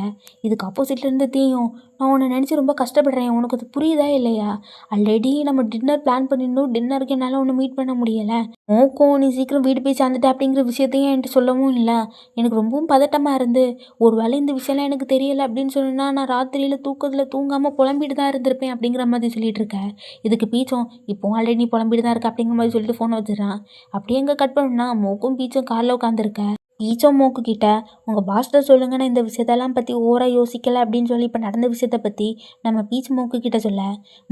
[SPEAKER 1] இதுக்கு ஆப்போசிட்லேருந்து தீயும் நான் உன்னை நினச்சி ரொம்ப கஷ்டப்படுறேன், உனக்கு அது புரியுதா இல்லையா, ஆல்ரெடி நம்ம டின்னர் பிளான் பண்ணியிருந்தோம், டின்னருக்கு என்னால் ஒன்று மீட் பண்ண முடியலை, நோக்கம் நீ சீக்கிரம் வீடு போய் சேர்ந்துட்ட அப்படிங்கிற விஷயத்தையும் என்கிட்ட சொல்லவும் இல்லை, எனக்கு ரொம்பவும் பதட்டமாக இருந்து ஒரு வேளை இந்த விஷயம்லாம் எனக்கு தெரியலை அப்படின்னு சொன்னா நான் ராத்திரியில் தூக்கத்தில் தூங்காமல் புலம்பிட்டு தான் இருந்திருப்பேன் அப்படிங்கிற மாதிரி சொல்லிட்டு இருக்கேன். இதுக்கு பீச்சும் இப்போ ஆல்ரெடி நீ புலம்பிட்டு தான் இருக்க அப்படிங்கிற மாதிரி சொல்லிட்டு ஃபோனை வச்சிடறான். அப்படியே எங்கே கட் பண்ணணும்னா மூக்கும் பீச்சும் காரில் உட்காந்துருக்க. பீச்சும் மூக்கு கிட்ட உங்கள் பாஸ்ட்ட சொல்லுங்க நான் இந்த விஷயத்தெல்லாம் பற்றி ஓவராக யோசிக்கலை அப்படின்னு சொல்லி இப்போ நடந்த விஷயத்தை பற்றி நம்ம பீச் மூக்கு கிட்ட சொல்ல,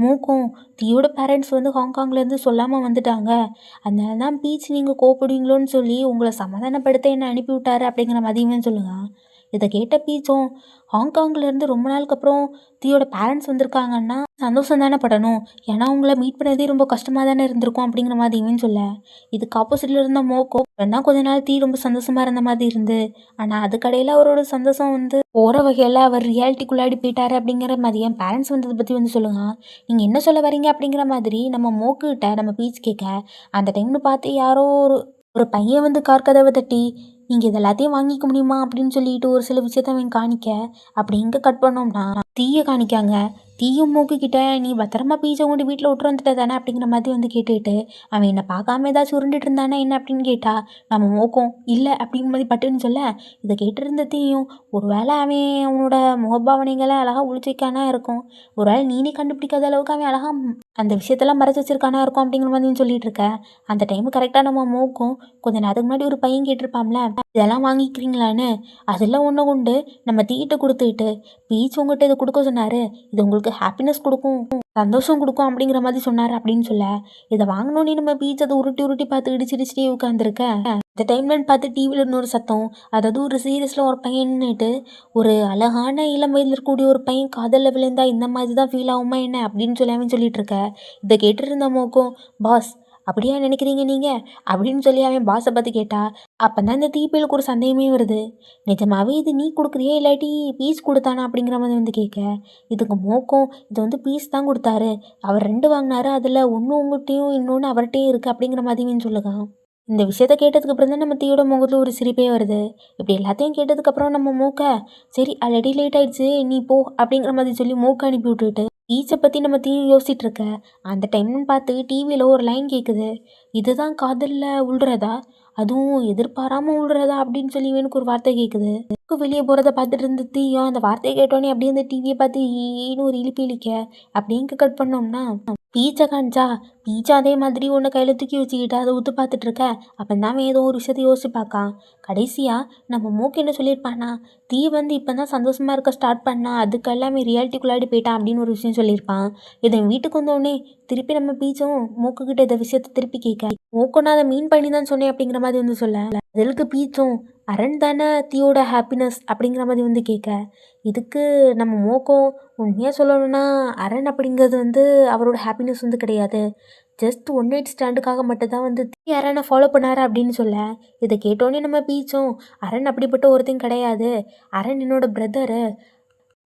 [SPEAKER 1] மூக்கும் தீயோட பேரண்ட்ஸ் வந்து ஹாங்காங்லேருந்து சொல்லாமல் வந்துட்டாங்க, அதனால தான் பீச் நீங்கள் கோப்படுவீங்களோன்னு சொல்லி உங்களை சமாதானப்படுத்த என்னை அனுப்பி விட்டாரு அப்படிங்கிற மாதிரியுமே சொல்லுங்க. இதை கேட்ட பீச்சும் ஹாங்காங்லேருந்து ரொம்ப நாளுக்கு அப்புறம் தீயோட பேரண்ட்ஸ் வந்திருக்காங்கன்னா சந்தோஷம் தானே படணும், ஏன்னா அவங்கள மீட் பண்ணதே ரொம்ப கஷ்டமாக தானே இருந்திருக்கும் அப்படிங்கிற மாதிரியுமே சொல்ல, இதுக்கு ஆப்போசிட்டில் இருந்த மோக்கோ வேணா கொஞ்ச நாள் தீ ரொம்ப சந்தோஷமாக இருந்த மாதிரி இருந்து, ஆனால் அதுக்கடையில் அவரோட சந்தோஷம் வந்து போகிற வகையில் அவர் ரியாலிட்டிக்குள்ளாடி போயிட்டாரு அப்படிங்கிற மாதிரி என் பேரண்ட்ஸ் வந்ததை பற்றி வந்து சொல்லுங்க. நீங்கள் என்ன சொல்ல வரீங்க அப்படிங்கிற மாதிரி நம்ம மோக்குகிட்ட நம்ம பீச் கேட்க, அந்த டைம்னு பார்த்து யாரோ ஒரு ஒரு பையன் வந்து கார் கதவை தட்டி, "நீங்கள் இது எல்லாத்தையும் வாங்கிக்க முடியுமா?" அப்படின்னு சொல்லிட்டு ஒரு சில விஷயத்த அவன் காணிக்க, அப்படி இங்கே கட் பண்ணோம்னா தீய காணிக்காங்க. தீயும் மூக்குக்கிட்ட, "நீ பத்திரமா பீச்சை கொண்டு வீட்டில் விட்டு வந்துட்ட தானே?" அப்படிங்கிற மாதிரி வந்து கேட்டுக்கிட்டு, அவன் என்னை பார்க்காம ஏதாச்சும் உருண்டுட்டு இருந்தானே என்ன அப்படின்னு கேட்டா, நம்ம மோக்கம் இல்லை அப்படிங்கிற மாதிரி பட்டுன்னு சொல்ல, இதை கேட்டிருந்த தீயும், ஒரு வேளை அவன் அவனோட முகபாவனைகளை அழகாக ஒளிச்சு வைக்கானா இருக்கும், ஒரு வேளை நீனே கண்டுபிடிக்காத அளவுக்கு அவன் அழகாக அந்த விஷயத்தெல்லாம் மறைச்சு வச்சிருக்கானா இருக்கும் அப்படிங்கிற மாதிரி சொல்லிட்டு இருக்க. அந்த டைம் கரெக்டாக நம்ம மோக்கும் கொஞ்ச நேரத்துக்கு முன்னாடி ஒரு பையன் கேட்டிருப்பாம்ல, இதெல்லாம் வாங்கிக்கிறீங்களான்னு, அதெல்லாம் ஒன்று கொண்டு நம்ம தீயிட்ட கொடுத்துக்கிட்டு, பீச் உங்கள்கிட்ட இதை கொடுக்க சொன்னார், இது உங்களுக்கு ஹாப்பினஸ் கொடுக்கும், சந்தோஷம் கொடுக்கும் அப்படிங்கிற மாதிரி சொன்னார் அப்படின்னு சொல்ல, இதை வாங்கினோன்னே நம்ம பீச் அதை உருட்டி உருட்டி பார்த்து இடிச்சிடிச்சிட்டே உட்காந்துருக்க. இந்த டைம்லன்னு பார்த்து டிவியில் இன்னொரு சத்தம், அதாவது ஒரு சீரியஸில் ஒரு பையன்னுட்டு, ஒரு அழகான இளம் வயதில் இருக்கக்கூடிய ஒரு பையன் காதலில் விழுந்தா இந்த மாதிரி தான் ஃபீல் ஆகுமா என்ன அப்படின்னு சொல்லி அவன் சொல்லிட்டு இருக்க. இதை கேட்டுட்டு இருந்த மோக்கும், "பாஸ் அப்படியா நினைக்கிறீங்க நீங்கள்?" அப்படின்னு சொல்லி அவன் பாஸை பார்த்து கேட்டா, அப்போ தான் இந்த தீப்பிலுக்கு ஒரு சந்தேகமே வருது. நிஜமாவே இது நீ கொடுக்குறியா இல்லாட்டி பீஸ் கொடுத்தானா அப்படிங்கிற மாதிரி வந்து கேட்க, இதுக்கு மோக்கும், இது வந்து பீஸ் தான் கொடுத்தாரு, அவர் 2 வாங்கினாரு, அதில் ஒன்று உங்கள்கிட்டையும் இன்னொன்று அவர்கிட்டையும் இருக்குது அப்படிங்கிற மாதிரின்னு சொல்லுகான். இந்த விஷயத்த கேட்டதுக்கப்புறம் தான் நம்ம தீயோட முகத்தில் ஒரு சிரிப்பே வருது. இப்படி எல்லாத்தையும் கேட்டதுக்கப்புறம் நம்ம மூக்க, "சரி ஆல்ரெடி லேட் ஆயிடுச்சு, நீ போ" அப்படிங்கிற மாதிரி சொல்லி மூக்க அனுப்பி விட்டுட்டு பீச்சை பற்றி நம்ம தீ யோசிச்சுட்டு இருக்க. அந்த டைம்னு பார்த்து டிவியில் ஒரு லைன் கேட்குது, "இதுதான் காதலில் உள்றதா, அதுவும் எதிர்பாராமல் உள்றதா" அப்படின்னு சொல்லி எனக்கு ஒரு வார்த்தை கேட்குது. வெளியே போகிறத பார்த்துட்டு இருந்த தீயும் அந்த வார்த்தையை கேட்டோன்னே அப்படியே இந்த டிவியை பார்த்து ஈன்னு ஒரு இழுப்பு இழிக்க, அப்படியே இங்கே கட் பண்ணோம்னா பீச்சை காமிச்சா, பீச்சை அதே மாதிரி ஒன்று கையில் தூக்கி வச்சுக்கிட்டு அதை ஊற்று பார்த்துட்டு இருக்க. அப்போ தான் ஏதோ ஒரு விஷயத்தை யோசிச்சு பார்க்கான். கடைசியாக நம்ம மூக்கு என்ன சொல்லியிருப்பானா, தீ வந்து இப்போ தான் சந்தோஷமாக இருக்க ஸ்டார்ட் பண்ணா, அதுக்கெல்லாமே ரியாலிட்டிக்குள்ளாடி போயிட்டான் அப்படின்னு ஒரு விஷயம் சொல்லியிருப்பான். இதை வீட்டுக்கு வந்தோடனே திருப்பி நம்ம பீச்சும் மூக்குக்கிட்ட இந்த விஷயத்தை திருப்பி கேட்க, மூக்குன்னா அதை மீன் பண்ணி தான் சொன்னேன் அப்படிங்கிற மாதிரி வந்து சொல்ல, அதுக்கு பீச்சும், "அரண் தானே தீயோட ஹாப்பினஸ்" அப்படிங்கிற மாதிரி வந்து கேட்க, இதுக்கு நம்ம மோக்கம், உண்மையாக சொல்லணும்னா அரண் அப்படிங்கிறது வந்து அவரோட ஹாப்பினஸ் வந்து கிடையாது, ஜஸ்ட் ஒன் நைட் ஸ்டாண்டுக்காக மட்டும்தான் வந்து தீ அரனை ஃபாலோ பண்ணாரு அப்படின்னு சொல்ல, இதை கேட்டோன்னே நம்ம பீச்சும், அரண் அப்படிப்பட்ட ஒருத்தன் கிடையாது, அரண் என்னோட பிரதரு,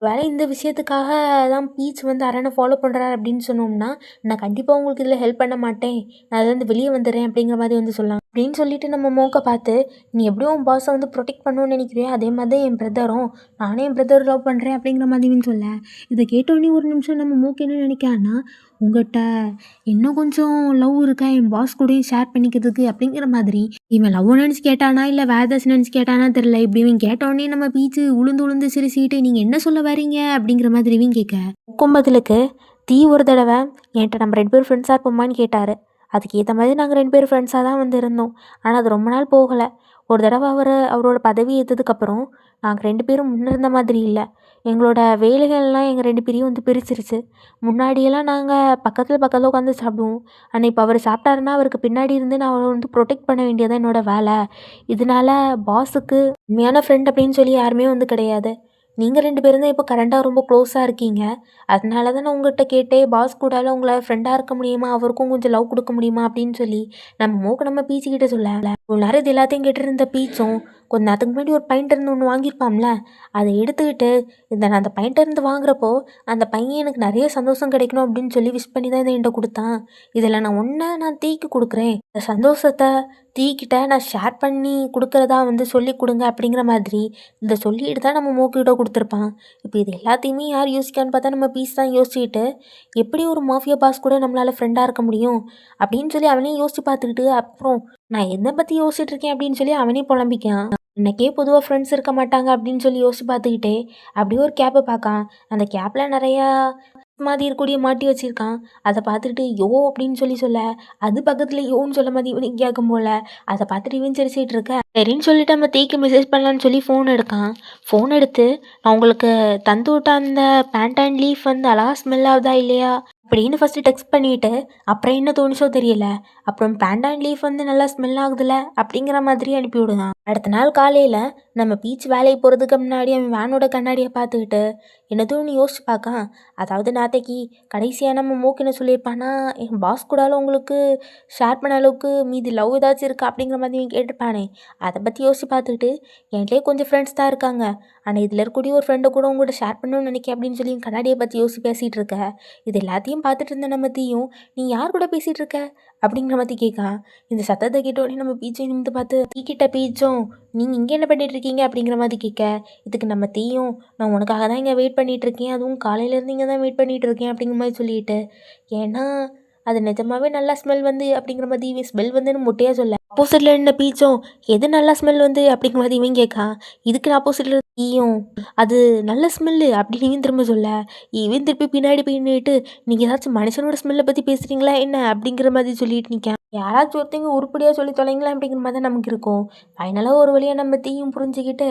[SPEAKER 1] வேலை இந்த விஷயத்துக்காக தான் பீச் வந்து அரணை ஃபாலோ பண்ணுறாரு அப்படின்னு சொன்னோம்னா, நான் கண்டிப்பாக உங்களுக்கு இதில் ஹெல்ப் பண்ண மாட்டேன், நான் அதுலேருந்து வெளியே வந்துடுறேன் அப்படிங்கிற மாதிரி வந்து சொல்லலாம் அப்படின்னு சொல்லிட்டு நம்ம மோக்க பார்த்து, "நீ எப்படியும் உன் பாஸை வந்து ப்ரொடெக்ட் பண்ணணும்னு நினைக்கிறியோ அதே மாதிரி தான் என் பிரதரும், நானே என் பிரதர் லவ் பண்ணுறேன்" அப்படிங்கிற மாதிரின்னு சொல்ல, இதை கேட்டோன்னே ஒரு நிமிஷம் நம்ம மூக்கு என்ன நினைக்கான்னா, உங்கள்கிட்ட இன்னும் கொஞ்சம் லவ் இருக்கா என் பாஸ் கூடயும் ஷேர் பண்ணிக்கிறதுக்கு அப்படிங்கிற மாதிரி. இவன் லவ் நினச்சி கேட்டானா இல்லை வேற ஏதாச்சும் நினச்சி கேட்டானா தெரில, இப்படி இவன் கேட்டோடனே நம்ம பீச்சு உளுந்து உளுந்து சிரிச்சிட்டு, "நீங்கள் என்ன சொல்ல வரீங்க?" அப்படிங்கிற மாதிரி இவன் கேட்க, கும்பத்துலுக்கு தீ ஒரு தடவை என்கிட்ட நம்ம 2 பேரும் ஃப்ரெண்ட்ஸாக இருப்போமான்னு கேட்டார். அதுக்கு ஏற்ற மாதிரி நாங்கள் 2 பேரும் ஃப்ரெண்ட்ஸாக தான் வந்து இருந்தோம். ஆனால் அது ரொம்ப நாள் போகலை. ஒரு தடவை அவரோட பதவி ஏற்றதுக்கப்புறம் நாங்கள் 2 பேரும் முன்ன இருந்த மாதிரி இல்லை. எங்களோட வேலைகள்லாம் எங்கள் 2 பேரையும் வந்து பிரிச்சிருச்சு. முன்னாடியெல்லாம் நாங்கள் பக்கத்தில் பக்கத்தில் உட்காந்து சாப்பிடுவோம். ஆனால் இப்போ அவர் சாப்பிட்டாருன்னா அவருக்கு பின்னாடி இருந்து நான் அவரை வந்து ப்ரொடெக்ட் பண்ண வேண்டியதான் என்னோட வேலை. இதனால பாஸுக்கு உண்மையான ஃப்ரெண்ட் அப்படின்னு சொல்லி யாருமே வந்து கிடையாது. நீங்கள் 2 பேரும் தான் இப்போ கரண்டாக ரொம்ப க்ளோஸாக இருக்கீங்க. அதனால தான் நான் உங்கள்கிட்ட கேட்டேன், பாஸ் கூடால உங்களால் ஃப்ரெண்டாக இருக்க முடியுமா, அவருக்கும் கொஞ்சம் லவ் கொடுக்க முடியுமா அப்படின்னு சொல்லி. நம்ம மூக்கு நம்ம பீச்சுக்கிட்ட சொல்ல, இவ்வளோ நேரம் இது எல்லாத்தையும் கேட்டுருந்த பீச்சும் கொஞ்ச நேரத்துக்கு முன்னாடி ஒரு பையன்கிட்ட ஒன்று வாங்கியிருப்பாம்ல, அதை எடுத்துக்கிட்டு, நான் அந்த பையன்கிட்ட இருந்து வாங்குறப்போ அந்த பையன் எனக்கு நிறைய சந்தோஷம் கிடைக்கணும் அப்படின்னு சொல்லி விஷ் பண்ணி தான் இதை என்கிட்ட கொடுத்தான். இதில் நான் தீக்கு கொடுக்குறேன், இந்த சந்தோஷத்தை தீக்கிட்ட நான் ஷேர் பண்ணி கொடுக்குறதா வந்து சொல்லி கொடுங்க அப்படிங்கிற மாதிரி இதை சொல்லிட்டு தான் நம்ம மூக்கிட்ட கொடுத்துருப்பான். இப்போ இது எல்லாத்தையுமே யார் யோசிக்கான்னு பார்த்தா நம்ம பீஸ் தான் யோசிச்சுக்கிட்டு, எப்படி ஒரு மாஃபியா பாஸ் கூட நம்மளால் ஃப்ரெண்டாக இருக்க முடியும் அப்படின்னு சொல்லி அவனே யோசிச்சு பார்த்துக்கிட்டு, அப்புறம் நான் எதை பற்றி யோசிச்சுட்டு இருக்கேன் அப்படின்னு சொல்லி அவனே புலம்பிக்கான். எனக்கே பொதுவாக ஃப்ரெண்ட்ஸ் இருக்க மாட்டாங்க அப்படின்னு சொல்லி யோசிச்சு பார்த்துக்கிட்டே அப்படியே ஒரு கேப்பை பார்க்கான். அந்த கேப்பில் நிறையா மாதிரி இருக்கக்கூடிய மாட்டி வச்சிருக்கான். அதை பார்த்துட்டு யோ அப்படின்னு சொல்ல, அது பக்கத்தில் யோன்னு சொல்ல மாதிரி இவனுக்கு கேட்கும் போல. அதை பார்த்துட்டு இவன் சிரிச்சிட்டு இருக்க, சரின்னு சொல்லிட்டு நம்ம தீக்கு மெசேஜ் பண்ணலான்னு சொல்லி ஃபோன் எடுக்கான். ஃபோன் எடுத்து, "நான் உங்களுக்கு தந்து விட்ட அந்த பேண்ட் அண்ட் லீஃப் வந்து அழகா ஸ்மெல் ஆகுதா இல்லையா அப்படின்னு ஃபஸ்ட்டு டெக்ஸ்ட் பண்ணிவிட்டு, அப்புறம் என்ன தோணுச்சோ தெரியல, அப்புறம் பேண்ட் அண்ட் லீஃப் வந்து நல்லா ஸ்மெல் ஆகுதுல்ல அப்படிங்கிற மாதிரி அனுப்பி விடுதான். அடுத்த நாள் காலையில் நம்ம பீச் வேலைக்கு போகிறதுக்கு முன்னாடி அவன் வேனோட கண்ணாடியை பார்த்துக்கிட்டு என்னதுன்னு யோசிச்சு பார்க்கான். அதாவது நேத்தைக்கு கடைசியாக நம்ம மூக்கு என்ன சொல்லியிருப்பான்னா, என் பாஸ் கூடால உங்களுக்கு ஷேர் பண்ண அளவுக்கு மீதி லவ் ஏதாச்சும் இருக்கா அப்படிங்கிற மாதிரி இவன் கேட்டிருப்பானே, அதை பற்றி யோசிச்சு பார்த்துக்கிட்டு, என்கிட்டயே கொஞ்சம் ஃப்ரெண்ட்ஸ் தான் இருக்காங்க, ஆனால் இதில் இருக்கக்கூடிய ஒரு ஃப்ரெண்டை கூட உங்கள்கிட்ட ஷேர் பண்ணணும்னு நினைக்கிறேன் அப்படின்னு சொல்லி கண்ணாடியை பற்றி யோசிச்சு பேசிகிட்டு இருக்க. இது எல்லாத்தையும் பார்த்துட்டு இருந்த நம்ம தீயும், "நீ யார் கூட பேசிகிட்டு இருக்க?" அப்படிங்கிற மாதிரி கேட்கா. இந்த சத்தத்தை கேட்டோடனே நம்ம பீச்சும் நிமிந்து பார்த்து தீ கிட்ட பீச்சும் நீங்கள் இங்கே என்ன பண்ணிட்டு இருக்கீங்க அப்படிங்கிற மாதிரி கேட்க, இதுக்கு நம்ம தீயும் நான் உனக்காக தான் இங்கே வெயிட் பண்ணிட்டு இருக்கேன், அதுவும் காலையிலேருந்து இங்கே தான் வெயிட் பண்ணிட்டு இருக்கேன் அப்படிங்கிற மாதிரி சொல்லிட்டு, ஏன்னா அது நிஜமாவே நல்லா ஸ்மெல் வந்து அப்படிங்கிற மாதிரி இவன் ஸ்மெல் வந்துன்னு முட்டையாக சொல்ல, ஆப்போசிட்டில் நின்ன பீச்சும் எது நல்லா ஸ்மெல் வந்து அப்படிங்கிற மாதிரி இவன் கேட்கா. இதுக்கு ஆப்போசிட்டில் தீயும் அது நல்ல ஸ்மெல்லு அப்படின்னு இவன் திரும்ப சொல்ல, இவன் திருப்பி பின்னாடி பின்னிட்டு நீங்கள் ஏதாச்சும் மனுஷனோட ஸ்மெல்லை பற்றி பேசுகிறீங்களா என்ன அப்படிங்கிற மாதிரி சொல்லிட்டு நிற்கான். யாராச்சும் ஒருத்தங்க உருப்படியாக சொல்லி தொலைங்களா அப்படிங்கிற மாதிரி தான் நமக்கு இருக்கும். ஃபைனலாக ஒரு வழியாக நம்ம தீயும் புரிஞ்சுக்கிட்டு,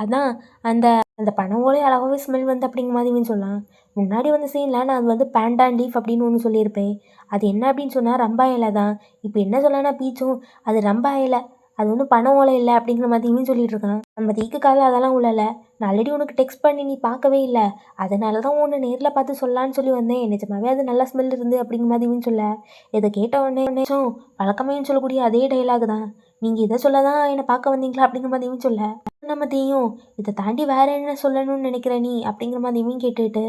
[SPEAKER 1] அதான் அந்த அந்த பனை ஓலை அழகாகவே ஸ்மெல் வந்து அப்படிங்கிற மாதிரி இவன் சொல்லலாம். முன்னாடி வந்து சீனில் நான் அது வந்து பேண்டான் லீஃப் அப்படின்னு ஒன்று சொல்லியிருப்பேன். அது என்ன அப்படின்னு சொன்னால் ரம்பா இலை தான். இப்போ என்ன சொல்லனா பீச்சும் அது ரம்பா இலை, அது ஒன்றும் பனை ஓலை இல்லை அப்படிங்கிற மாதிரி இவன் சொல்லிட்டு இருக்கான். நம்ம தீக்கு காதில் அதெல்லாம் உள்ளல, நான் ஆல்ரெடி உனக்கு டெக்ஸ்ட் பண்ணி நீ பார்க்கவே இல்லை, அதனால தான் உன்னை நேரில் பார்த்து சொல்லலான்னு சொல்லி வந்தேன், நிஜமாவே அது நல்லா ஸ்மெல் இருந்து அப்படிங்கிற மாதிரி இவன் சொல்ல, இதை கேட்ட உடனே வழக்கமே சொல்லக்கூடிய அதே டைலாக் தான், நீங்கள் இதை சொல்ல தான் என்னை பார்க்க வந்தீங்களா அப்படிங்கிற மாதிரி இவன் சொல்ல, நம்ம தீயும் இதை தாண்டி வேற என்ன சொல்லணும்னு நினைக்கிற நீ அப்படிங்கிற மாதிரி இவன் கேட்டுட்டு,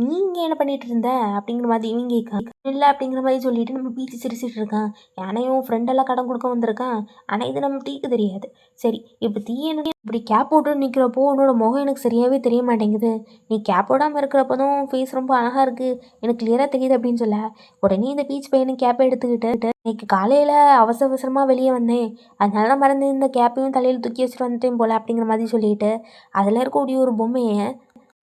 [SPEAKER 1] நீங்க என்ன பண்ணிட்டு இருந்த அப்படிங்கிற மாதிரி இவன் கேட்கான். இல்லை அப்படிங்கிற மாதிரி சொல்லிட்டு நம்ம பீச்சு சிரிச்சிட்டு இருக்கான். யானையும் ஃப்ரெண்டெல்லாம் கடன் கொடுக்க வந்திருக்கான், ஆனால் இது நம்ம டீக்கு தெரியாது. சரி, இப்போ தீ என்ன இப்படி கேப் போட்டு நிற்கிறப்போ உன்னோட முகம் எனக்கு சரியாகவே தெரிய மாட்டேங்குது, நீ கேப் போடாமல் இருக்கிறப்பதும் ஃபேஸ் ரொம்ப அழகாக இருக்குது, எனக்கு கிளியராக தெரியுது அப்படின்னு சொல்ல, உடனே இந்த பீச் பையனை கேப்பை எடுத்துக்கிட்டு, இன்னைக்கு காலையில் அவசர அவசரமாக வெளியே வந்தேன், அதனால தான் மறந்து இந்த கேப்பையும் தலையில் தூக்கி வச்சுட்டு வந்துட்டேன் போல் அப்படிங்கிற மாதிரி சொல்லிட்டு, அதில் இருக்கக்கூடிய ஒரு பொம்மையை,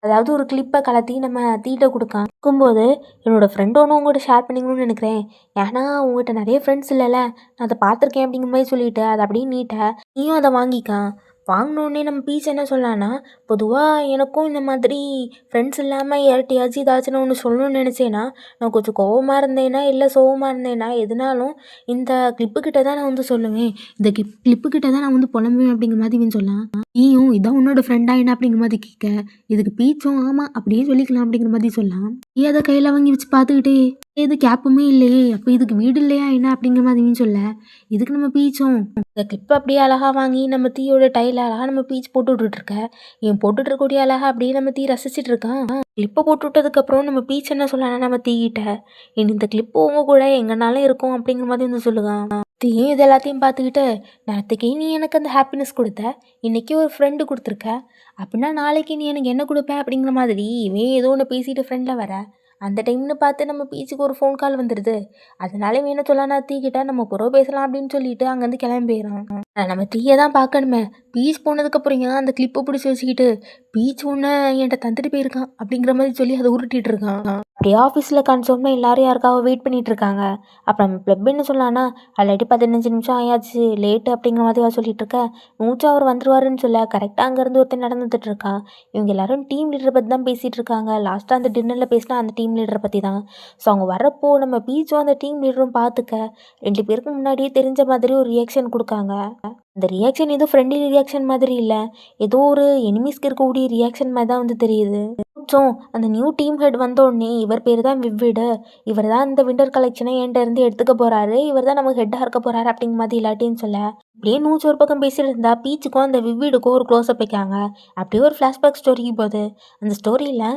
[SPEAKER 1] அதாவது ஒரு கிளிப்பை கலத்தி நம்ம தீட்ட கொடுக்கும்போது, என்னோடய ஃப்ரெண்டு ஒன்று உங்கள்கிட்ட ஷேர் பண்ணிக்கணும்னு நினைக்கிறேன், ஏன்னா உங்கள்கிட்ட நிறைய ஃப்ரெண்ட்ஸ் இல்லைல்ல, நான் அதை பார்த்துருக்கேன் அப்படிங்கிற மாதிரி சொல்லிட்டு அதை அப்படியே நீட்ட, நீயும் அதை வாங்கிக்கான். வாங்கினோடனே நம்ம பீச் என்ன சொல்லலான்னா, பொதுவாக எனக்கும் இந்த மாதிரி ஃப்ரெண்ட்ஸ் இல்லாமல் யார்கிட்டயாச்சும் ஏதாச்சும் நான் ஒன்று சொல்லணும்னு நினச்சேன்னா, நான் கொஞ்சம் கோவமாக இருந்தேன்னா இல்லை சோகமாக இருந்தேன்னா எதுனாலும் இந்த கிளிப்புக்கிட்ட தான் நான் வந்து சொல்லுவேன், இந்த கிளிப்புக்கிட்ட தான் நான் வந்து புலம்புவேன் அப்படிங்கிற மாதிரி இவன் சொல்லலாம். நீயும் இதான் உன்னோட ஃப்ரெண்டா என்ன அப்படிங்கிற மாதிரி கேட்க, இதுக்கு பீச்சும் ஆமாம் அப்படியே சொல்லிக்கலாம் அப்படிங்கிற மாதிரி சொல்லலாம். நீ அதை கையில் வாங்கி வச்சு பார்த்துக்கிட்டே, இது கேப்புமே இல்லையே, அப்போ இதுக்கு வீடு இல்லையா என்ன அப்படிங்கிற மாதிரி இவன் சொல்ல, இதுக்கு நம்ம பீச்சும் இந்த கிளிப் அப்படியே அழகாக வாங்கி நம்ம தீயோட டைல அழகாக நம்ம பீச் போட்டு விட்டுட்ருக்க, இவன் போட்டுட்டு இருக்கக்கூடிய அழகாக அப்படியே நம்ம தீ ரசிச்சிட்டு இருக்கான். கிளிப்பை போட்டு விட்டதுக்கப்புறம் நம்ம பீச் என்ன சொல்லலாம்னா நம்ம தீக்கிட்ட, இனி இந்த கிளிப்பு உங்க கூட எங்கனாலும் இருக்கும் அப்படிங்கிற மாதிரி வந்து சொல்லுவான். தீயும் இது எல்லாத்தையும் பார்த்துக்கிட்டு, நேற்றுக்கே நீ எனக்கு அந்த ஹாப்பினஸ் கொடுத்த, இன்றைக்கி ஒரு ஃப்ரெண்டு கொடுத்துருக்க, அப்படின்னா நாளைக்கு நீ எனக்கு என்ன கொடுப்ப அப்படிங்கிற மாதிரி இவன் ஏதோ ஒன்று பேசிட்டு ஃப்ரெண்டில் வர, அந்த டைம்னு பார்த்து நம்ம பீச்சுக்கு ஒரு ஃபோன் கால் வந்துடுது. அதனால இவன் என்ன சொல்லலாம்னா தீக்கிட்ட நம்ம புறவு பேசலாம் அப்படின்னு சொல்லிட்டு அங்கேருந்து கிளம்பிடுறான். நம்ம தீயை தான் பார்க்கணுமே, பீச் போனதுக்கப்புறம் ஏன் அந்த கிளிப்பை பிடிச்சி வச்சுக்கிட்டு பீச் ஒன்று என்கிட்ட தந்துட்டு போயிருக்கான் அப்படிங்கிற மாதிரி சொல்லி அதை உருட்டிட்டு இருக்கான். அப்படியே ஆஃபீஸில் கான்சோம்னா எல்லாரும் யாருக்காக வெயிட் பண்ணிட்டு இருக்காங்க. அப்புறம் நம்ம ப்ளப் என்ன சொல்லலான்னா, ஆல்ரெடி 15 நிமிஷம் ஆயாச்சு லேட்டு அப்படிங்கிற மாதிரி சொல்லிட்டு இருக்க, மூச்சா அவர் வந்துருவாருன்னு சொல்ல கரெக்டாக அங்கேருந்து ஒருத்தர் நடந்துட்டு இருக்கான். இவங்க எல்லாரும் டீம் லீடரை பற்றி தான் பேசிகிட்டு இருக்காங்க. லாஸ்ட்டாக அந்த டின்னரில் பேசினா அந்த டீம் லீடரை பற்றி தான். ஸோ அவங்க வரப்போ நம்ம பீச்சும் அந்த டீம் லீடரும் பார்த்துக்க 2 பேருக்கு முன்னாடியே தெரிஞ்ச மாதிரி ஒரு ரியாக்ஷன் கொடுக்காங்க. அந்த ரியாக்ஷன் ஏதோ ஃப்ரெண்ட்லி ரியாக்ஷன் மாதிரி இல்லை, ஏதோ ஒரு எனிமீஸ்க்கு இருக்கக்கூடிய ரியாக்ஷன் மாதிரி தான் வந்து தெரியுது. கொஞ்சம் அந்த நியூ டீம் ஹெட் வந்தோடனே இவர் பேர் தான் விவ்விடு, இவர் தான் இந்த விண்டர் கலெக்ஷனை என்கிட்ட இருந்து எடுத்துக்க போகிறாரு, இவர் தான் நமக்கு ஹெட்டாக இருக்க போகிறாரு அப்படிங்கிற மாதிரி இல்லாட்டின்னு சொல்ல, அப்படியே நூற்றி ஒரு பக்கம் பேசிட்டு இருந்தா பீச்சுக்கும் அந்த விவ்விடுக்கும் ஒரு க்ளோஸ்அப் வைக்காங்க. அப்படியே ஒரு ஃப்ளாஷ்பேக் ஸ்டோரிக்கு போகுது. அந்த ஸ்டோரியில்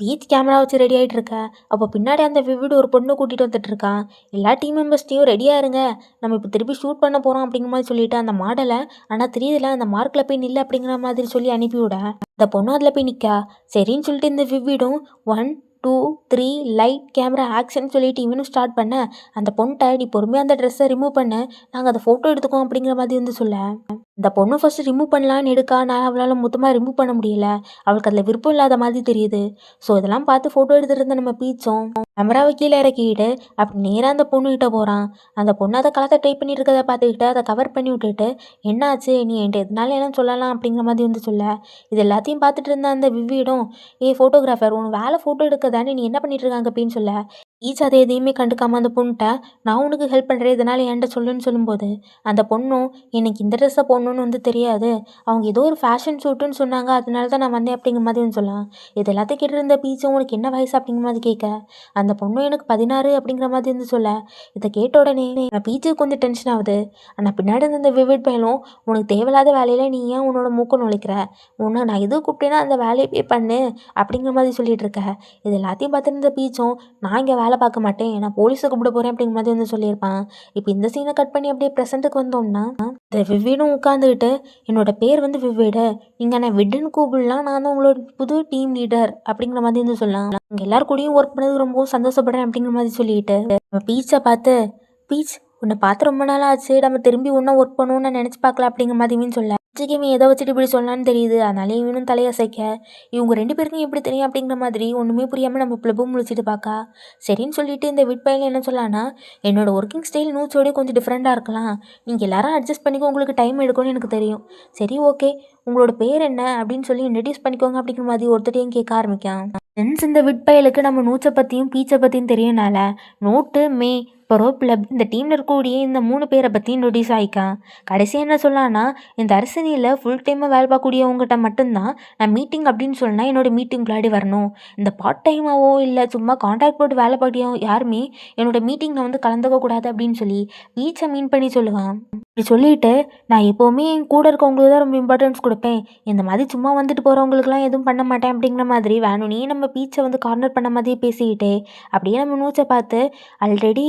[SPEAKER 1] பீச் கேமரா வச்சு ரெடி ஆகிட்டு இருக்க, அப்போ பின்னாடி அந்த விவிடு ஒரு பொண்ணு கூட்டிகிட்டு வந்துட்டு இருக்கான். எல்லா டீம் மெம்பர்ஸ்டையும் ரெடியாக இருங்க, நம்ம இப்போ திருப்பி ஷூட் பண்ண போகிறோம் அப்படிங்கிற மாதிரி சொல்லிட்டு அந்த மாடலை, ஆனால் தெரியுதுல அந்த மார்க்கில் போய் நில்ல அப்படிங்கிற மாதிரி சொல்லி அனுப்பிவிட, அந்த பொண்ணு அதில் போய் நிற்கா. சரின்னு சொல்லிட்டு இந்த விவிடும் 1 2 3 லைட் கேமரா ஆக்ஷன் சொல்லிட்டு இவனும் ஸ்டார்ட் பண்ண, அந்த பொண்ணுகிட்ட நீ பொறுமையாக அந்த ட்ரெஸ்ஸை ரிமூவ் பண்ண, நாங்கள் அதை ஃபோட்டோ எடுத்துக்கோம் அப்படிங்கிற மாதிரி வந்து சொல்ல, இந்த பொண்ணு ஃபஸ்ட்டு ரிமூவ் பண்ணலான்னு எடுக்கா, நான் அவளால் மொத்தமாக ரிமூவ் பண்ண முடியல, அவளுக்கு அதில் விருப்பம் இல்லாத மாதிரி தெரியுது. ஸோ இதெல்லாம் பார்த்து ஃபோட்டோ எடுத்துகிட்டு இருந்த நம்ம பீச்சும் கேமராவை கீழே இறக்கிட்டு அப்படி நேராக அந்த பொண்ணுகிட்ட போகிறான். அந்த பொண்ணு அதை கலத்தை ட்ரை பண்ணிட்டு இருக்கதை பார்த்துக்கிட்டு அதை கவர் பண்ணி விட்டுட்டு, என்னாச்சு நீ என்கிட்ட எதனால என்ன சொல்லலாம் அப்படிங்கிற மாதிரி வந்து சொல்ல, இது எல்லாத்தையும் பார்த்துட்டு இருந்த அந்த விவிடும், ஃபோட்டோகிராஃபர் உன் வேலை ஃபோட்டோ எடுக்க தானே, நீ என்ன பண்ணிட்டு இருக்காங்க அப்படின்னு சொல்ல, ஈச் அதை எதையுமே கண்டுக்காம அந்த பொண்ணுகிட்ட நான் உனக்கு ஹெல்ப் பண்ணுறேன் இதனால் என்கிட்ட சொல்லுன்னு சொல்லும்போது, அந்த பொண்ணும் எனக்கு இந்த ட்ரெஸ்ஸை போடணும் பொண்ணுன்னு வந்து தெரியாது. அவங்க ஏதோ ஒரு ஃபேஷன் ஷூட்டுன்னு சொன்னாங்க. அதனால தான் நான் வந்தேன் அப்படிங்கிற மாதிரி வந்து சொல்லலாம். இது எல்லாத்தையும் கேட்டுருந்த பீச்சும் உனக்கு என்ன வயசு அப்படிங்கிற மாதிரி கேட்க, அந்த பொண்ணும் எனக்கு 16 அப்படிங்கிற மாதிரி வந்து சொல்ல, இதை கேட்ட உடனே நான் பீச்சுக்கு கொஞ்சம் டென்ஷன் ஆகுது. ஆனால் பின்னாடி இருந்த இந்த விவிட் பையனும் உனக்கு தேவையில்லாத வேலையில நீ ஏன் உன்னோட மூக்க நுழைக்கிற, உன்னை நான் எது கூப்பிட்டேன்னா அந்த வேலையை போய் பண்ணு அப்படிங்கிற மாதிரி சொல்லிட்டு இருக்க. இது எல்லாத்தையும் பார்த்துருந்த பீச்சும் நான் இங்கே வேலை பார்க்க மாட்டேன், நான் போலீஸை கூப்பிட போகிறேன் அப்படிங்கிற மாதிரி வந்து சொல்லியிருப்பான். இப்போ இந்த சீனை கட் பண்ணி அப்படியே ப்ரெசென்ட்டுக்கு வந்தோம்னா இந்த விவேடும் உட்காந்துக்கிட்டு என்னோட பேர் வந்து விவேடு, நீங்கள் நான் விட்டுன்னு கூப்பிடலாம், நான் தான் உங்களோட புது டீம் லீடர் அப்படிங்கிற மாதிரி வந்து சொல்லலாம். இங்கே எல்லாரும் கூடயும் ஒர்க் பண்ணது ரொம்பவும் சந்தோஷப்படுறேன் அப்படிங்கிற மாதிரி சொல்லிட்டு நம்ம பீச்சை பார்த்து, பீச் உன்னை பார்த்து ரொம்ப நாள் ஆச்சு, நம்ம திரும்பி ஒன்றா ஒர்க் பண்ணுவோம்னு நான் நினச்சி பார்க்கல அப்படிங்கிற மாதிரின்னு சொல்ல, இவன் எதை வச்சுட்டு இப்படி சொல்லலான்னு தெரியுது. அதனால இவனும் தலையசைக்க இவங்க 2 பேருக்கும் எப்படி தெரியும் அப்படிங்கிற மாதிரி ஒன்றுமே புரியாமல் நம்ம பிளப்பும் முழிச்சிட்டு பார்க்கா. சரின்னு சொல்லிட்டு இந்த விட்பையில் என்ன சொல்லான்னா, என்னோட ஒர்க்கிங் ஸ்டைல் நூச்சோடய கொஞ்சம் டிஃப்ரெண்ட்டாக இருக்கலாம், நீங்கள் எல்லாரும் அட்ஜஸ்ட் பண்ணிக்கோ, உங்களுக்கு டைம் எடுக்கும்னு எனக்கு தெரியும். சரி ஓகே, உங்களோட பேர் என்ன அப்படின்னு சொல்லி இன்ட்ரடியூஸ் பண்ணிக்கோங்க அப்படிங்கிற மாதிரி ஒருத்தரையும் கேட்க ஆரம்பிக்கான். ஃப்ரெண்ட்ஸ் இந்த விட்பயலுக்கு நம்ம நூச்சை பற்றியும் பீச்சை பற்றியும் தெரியனால நோட்டு மே அப்புறம் பிளப் இந்த டீமில் இருக்கக்கூடிய இந்த 3 பேரை பற்றி இன்ட்ரடியூஸ் ஆகிக்கான். கடைசியாக என்ன சொல்லான்னா, இந்த அரசனியில் ஃபுல் டைமாக வேலை பார்க்கக்கூடியவங்ககிட்ட மட்டும்தான் நான் மீட்டிங் அப்படின்னு சொன்னால் என்னோட மீட்டிங் விளையாடி வரணும், இந்த பார்ட் டைமாவோ இல்லை சும்மா கான்ட்ராக்ட் போட்டு வேலை பார்க்க யாருமே என்னோட மீட்டிங்கில் வந்து கலந்துக்க கூடாது அப்படின்னு சொல்லி பீச்சை மீன் பண்ணி சொல்லுவான். இப்படி சொல்லிட்டு நான் எப்போவுமே என் கூட இருக்கவங்களுக்கு தான் ரொம்ப இம்பார்ட்டன்ஸ் கொடுப்பேன், இந்த மாதிரி சும்மா வந்துட்டு போகிறவங்களுக்குலாம் எதுவும் பண்ண மாட்டேன் அப்படிங்கிற மாதிரி வேணும்னே நம்ம பீச்சை வந்து கார்னர் பண்ண மாதிரியே பேசிக்கிட்டே அப்படியே நம்ம நூச்சை பார்த்து, ஆல்ரெடி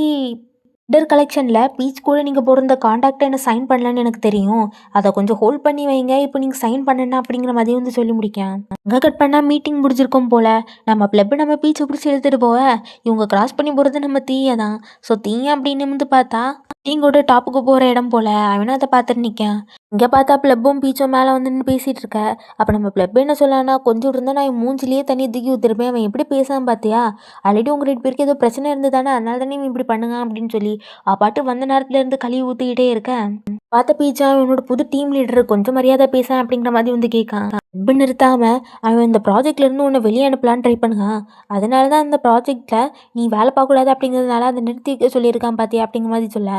[SPEAKER 1] டர் கலெக்ஷனில் பீச் கூட நீங்கள் போட்டிருந்த காண்டாக்டை என்ன சைன் பண்ணலன்னு எனக்கு தெரியும், அதை கொஞ்சம் ஹோல்ட் பண்ணி வைங்க, இப்போ நீங்கள் சைன் பண்ணணும் அப்படிங்கிற மாதிரி வந்து சொல்லி முடிக்கேன். அங்கே கட் பண்ணால் மீட்டிங் முடிஞ்சிருக்கோம் போல். நம்ம பிளப்பு நம்ம பீச்சை பிடிச்சி இழுத்துட்டு போக இவங்க கிராஸ் பண்ணி போகிறது நம்ம தீயை தான். ஸோ தீயை அப்படின்னு வந்து பார்த்தா தீங்கோட டாப்புக்கு போகிற இடம் போல் அவனும் அதை பார்த்துட்டு நிற்கான். இங்கே பார்த்தா பிளப்பும் பீச்சும் மேலே வந்து நின்று பேசிகிட்டு இருக்க. அப்போ நம்ம பிளப் என்ன சொல்லலான்னா, கொஞ்சம் இருந்தால் நான் என் மூஞ்சிலேயே தண்ணி தூக்கி ஊற்றிருப்பேன், அவன் எப்படி பேசாமல் பார்த்தியா, ஆல்ரெடி உங்கள் 2 பேருக்கு ஏதோ பிரச்சனை இருந்து தானே, அதனால தானே இவன் இப்படி பண்ணுங்க அப்படின்னு சொல்லி பாட்டு வந்த நேரத்துல இருந்து கழுவி ஊற்றிக்கிட்டே இருக்கேன். பார்த்த பீச்சா இவனோட புது டீம் லீடர் கொஞ்சம் மரியாதை பேச அப்படிங்கிற மாதிரி வந்து கேட்கான். இப்போ நிறுத்தாம அவன் இந்த ப்ராஜெக்ட்ல இருந்து உன்னை வெளியே அனுப்பலான்னு ட்ரை பண்ணுவான், அதனால தான் அந்த ப்ராஜெக்ட்ல நீ வேலை பார்க்கக்கூடாது அப்படிங்கிறதுனால அதை நிறுத்தி வைக்க சொல்லியிருக்கான் பார்த்தியா அப்படிங்கிற மாதிரி சொல்ல,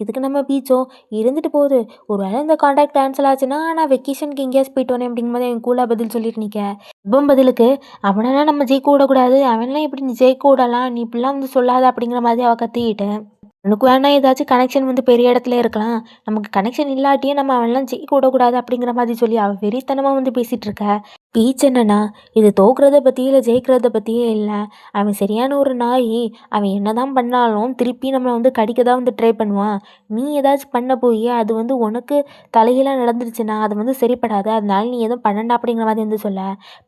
[SPEAKER 1] இதுக்கு நம்ம பீச்சோ இருந்துட்டு போகுது, ஒரு வேளை இந்த கான்ட்ராக்ட் கேன்சல் ஆச்சுன்னா நான் வெக்கேஷனுக்கு எங்கேயாச்சும் போயிட்டு வரேன் அப்படிங்கிற மாதிரி அவன் கூலாக பதில் சொல்லிட்டு நிற்க. இப்போ பதிலுக்கு அவனெல்லாம் நம்ம ஜெயிக்க விடக்கூடாது, அவன்லாம் எப்படி நீ ஜெயிக்க விடலாம், நீ இப்படிலாம் வந்து சொல்லாத அப்படிங்கிற மாதிரி அவள் கத்திக்கிட்டேன். உனக்கு வேணா ஏதாச்சும் கனெக்ஷன் வந்து பெரிய இடத்துல இருக்கலாம், நமக்கு கனெக்ஷன் இல்லாட்டியே நம்ம அவன்லாம் ஜெயிக்க விடக்கூடாது அப்படிங்கிற மாதிரி சொல்லி அவள் வெறித்தனமாக வந்து பேசிகிட்டு இருக்க. பீச் என்னன்னா, இது தோக்குறத பற்றி இல்லை ஜெயிக்கிறத பற்றியே இல்லை, அவன் சரியான ஒரு நாய், அவன் என்ன தான் பண்ணாலும் திருப்பி நம்மளை வந்து கடிக்க தான் வந்து ட்ரை பண்ணுவான், நீ ஏதாச்சும் பண்ண போய் அது வந்து உனக்கு தலையெல்லாம் நடந்துருச்சுன்னா அது வந்து சரிப்படாது, அதனால நீ எதுவும் பண்ணண்டா அப்படிங்கிற மாதிரி வந்து சொல்ல,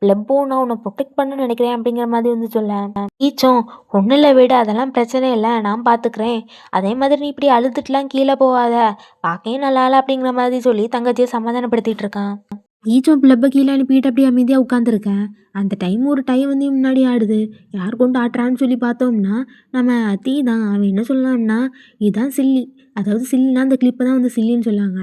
[SPEAKER 1] பிளப்போ நான் உன்னை ப்ரொடெக்ட் பண்ணணும்னு நினைக்கிறேன் அப்படிங்கிற மாதிரி வந்து சொல்ல, பீச்சும் ஒன்றும் இல்லை விட அதெல்லாம் பிரச்சனை இல்லை நான் பார்த்துக்கிறேன், அதே மாதிரி நீ இப்படி அழுதுட்டுலாம் கீழே போகாத, பார்க்கவே நல்லா இல்லை அப்படிங்கிற மாதிரி சொல்லி தங்கச்சியை சமாதானப்படுத்திட்டு இருக்கான். பீச்சும் பிளப்பை கீழே அனுப்பிட்டு அப்படியே அமைதியாக உட்காந்துருக்கேன். அந்த டைம் ஒரு டைம் வந்து முன்னாடி ஆடுது, யார் கொண்டு ஆட்டுறான்னு சொல்லி பார்த்தோம்னா நம்ம தீ தான். அவன் என்ன சொல்லலாம்னா, இதுதான் சில்லி, அதாவது சில்லினா அந்த கிளிப்பை தான் வந்து சில்லின்னு சொல்லாங்க.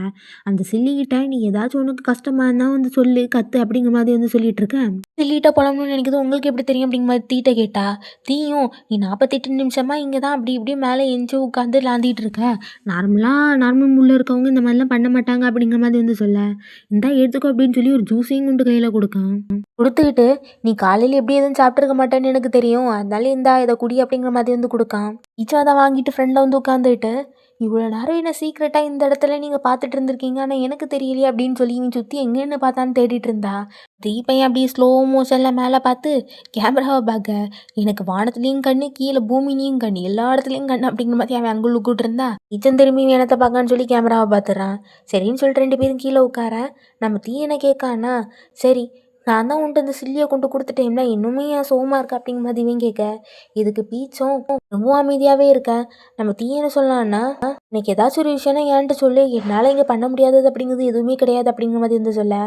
[SPEAKER 1] அந்த சில்லிக்கிட்ட நீ ஏதாச்சும் உனக்கு கஷ்டமாக இருந்தால் வந்து சொல்லு கற்று அப்படிங்கிற மாதிரி வந்து சொல்லிட்டு இருக்கேன். சில்லிகிட்ட புலம்பணும்னு நினைக்கிறது உங்களுக்கு எப்படி தெரியும் அப்படிங்கிற மாதிரி தீட்ட கேட்டா, தீயும் நீ 48 நிமிஷமாக இங்கே தான் அப்படி இப்படி மேலே எஞ்சி உட்காந்து லாந்திட்டு இருக்க, நார்மல் முள்ள இருக்கவங்க இந்த மாதிரிலாம் பண்ண மாட்டாங்க அப்படிங்கிற மாதிரி வந்து சொல்ல, இந்தா எடுத்துக்கோ அப்படின்னு சொல்லி ஒரு ஜூஸையும் கொண்டு கையில் கொடுக்கான். கொடுத்துக்கிட்டு நீ காலையில் எப்படி எதுவும் சாப்பிட்ருக்க மாட்டேன்னு எனக்கு தெரியும், அதனால இந்தா இதை குடி அப்படிங்கிற மாதிரி வந்து கொடுக்கான். ஈச்சா அதை வாங்கிட்டு ஃப்ரெண்டில் வந்து உட்காந்துட்டு, இவ்வளோ நேரம் என்ன சீக்ரெட்டாக இந்த இடத்துல நீங்கள் பார்த்துட்டு இருந்திருக்கீங்க, ஆனால் எனக்கு தெரியலையே அப்படின்னு சொல்லி நீ சுற்றி எங்கேன்னு பார்த்தான்னு தேடிட்டு இருந்தா. தீபையன் அப்படியே ஸ்லோ மோஷனில் மேலே பார்த்து கேமராவை பார்க்க, எனக்கு வானத்துலேயும் கண்ணு கீழே பூமிலையும் கண்ணு எல்லா இடத்துலையும் கண்ணு அப்படிங்கிற மாதிரி அவன் அங்குள்ள கூட்டு இருந்தா, ஈச்சன் திரும்பி வேணத்தை பார்க்கான்னு சொல்லி கேமராவை பார்த்துறான். சரின்னு சொல்லிட்டு 2 பேரும் கீழே உட்கார, நம்ம தீ என்ன கேட்கான்னா, சரி நான் தான் உன்ட்டு இந்த சில்லியை கொண்டு கொடுத்துட்டேன்னா இன்னுமே ஏன் சோகமாக இருக்கா அப்படிங்கிற மாதிரி இவன் கேட்க, இதுக்கு பீச்சும் ரொம்ப அமைதியாகவே இருக்கேன். நம்ம தீ என்ன சொல்லலாம்னா, எனக்கு ஏதாச்சும் ஒரு விஷயம்னா ஏன்ட்டு சொல்லு, என்னால் இங்கே பண்ண முடியாதது அப்படிங்கிறது எதுவுமே கிடையாது அப்படிங்கிற மாதிரி வந்து சொல்ல,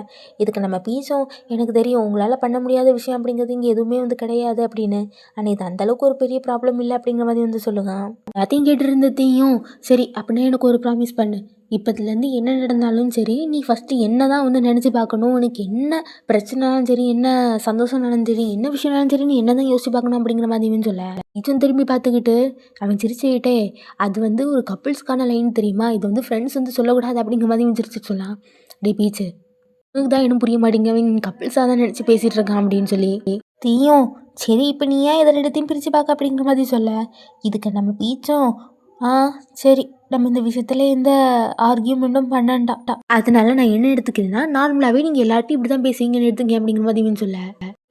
[SPEAKER 1] இதுக்கு நம்ம பீச்சும் எனக்கு தெரியும் உங்களால் பண்ண முடியாத விஷயம் அப்படிங்கிறது இங்கே எதுவுமே வந்து கிடையாது அப்படின்னு, ஆனால் இது அந்தளவுக்கு ஒரு பெரிய ப்ராப்ளம் இல்லை அப்படிங்கிற மாதிரி வந்து சொல்லுங்க. எல்லாத்தையும் கேட்டு இருந்த தீயும், சரி அப்படின்னா எனக்கு ஒரு ப்ராமிஸ் பண்ணு, இப்போதுலேருந்து என்ன நடந்தாலும் சரி, நீ ஃபஸ்ட்டு என்ன தான் வந்து நினச்சி பார்க்கணும். உனக்கு என்ன பிரச்சனைனாலும் சரி, என்ன சந்தோஷம்னாலும் சரி, என்ன விஷயம்னாலும் சரி, நீ என்ன தான் யோசிச்சு பார்க்கணும் அப்படிங்கிற மாதிரி இவன் சொல்ல, நிஜம் திரும்பி பார்த்துக்கிட்டு அவன் சிரிச்சுக்கிட்டே, அது வந்து ஒரு கப்புள்ஸ்க்கான லைன் தெரியுமா? இது வந்து ஃப்ரெண்ட்ஸ் வந்து சொல்லக்கூடாது அப்படிங்கிற மாதிரி இவன் சிரிச்சுட்டு சொன்னான். டேய் பீச்சு, உனக்கு தான் இன்னும் புரிய மாட்டேங்க, அவன் கப்புள்ஸாக தான் நினச்சி பேசிகிட்டு இருக்கான் அப்படின்னு சொல்லி. தீயும் சரி, இப்போ நீ ஏன் இதை ரெண்டுத்தையும் பிரித்து பார்க்க அப்படிங்கிற மாதிரி சொல்ல, இதுக்கு நம்ம பீச்சும் ஆ சரி, நம்ம இந்த விஷயத்துல எந்த ஆர்கியூமெண்ட்டும் பண்ணான்டா. அதனால நான் என்ன எடுத்துக்கிறேன்னா, நார்மலாகவே நீங்கள் எல்லார்ட்டையும் இப்படி தான் பேசுவீங்கன்னு எடுத்துங்க அப்படிங்கிற மாதிரி இவன் சொல்ல,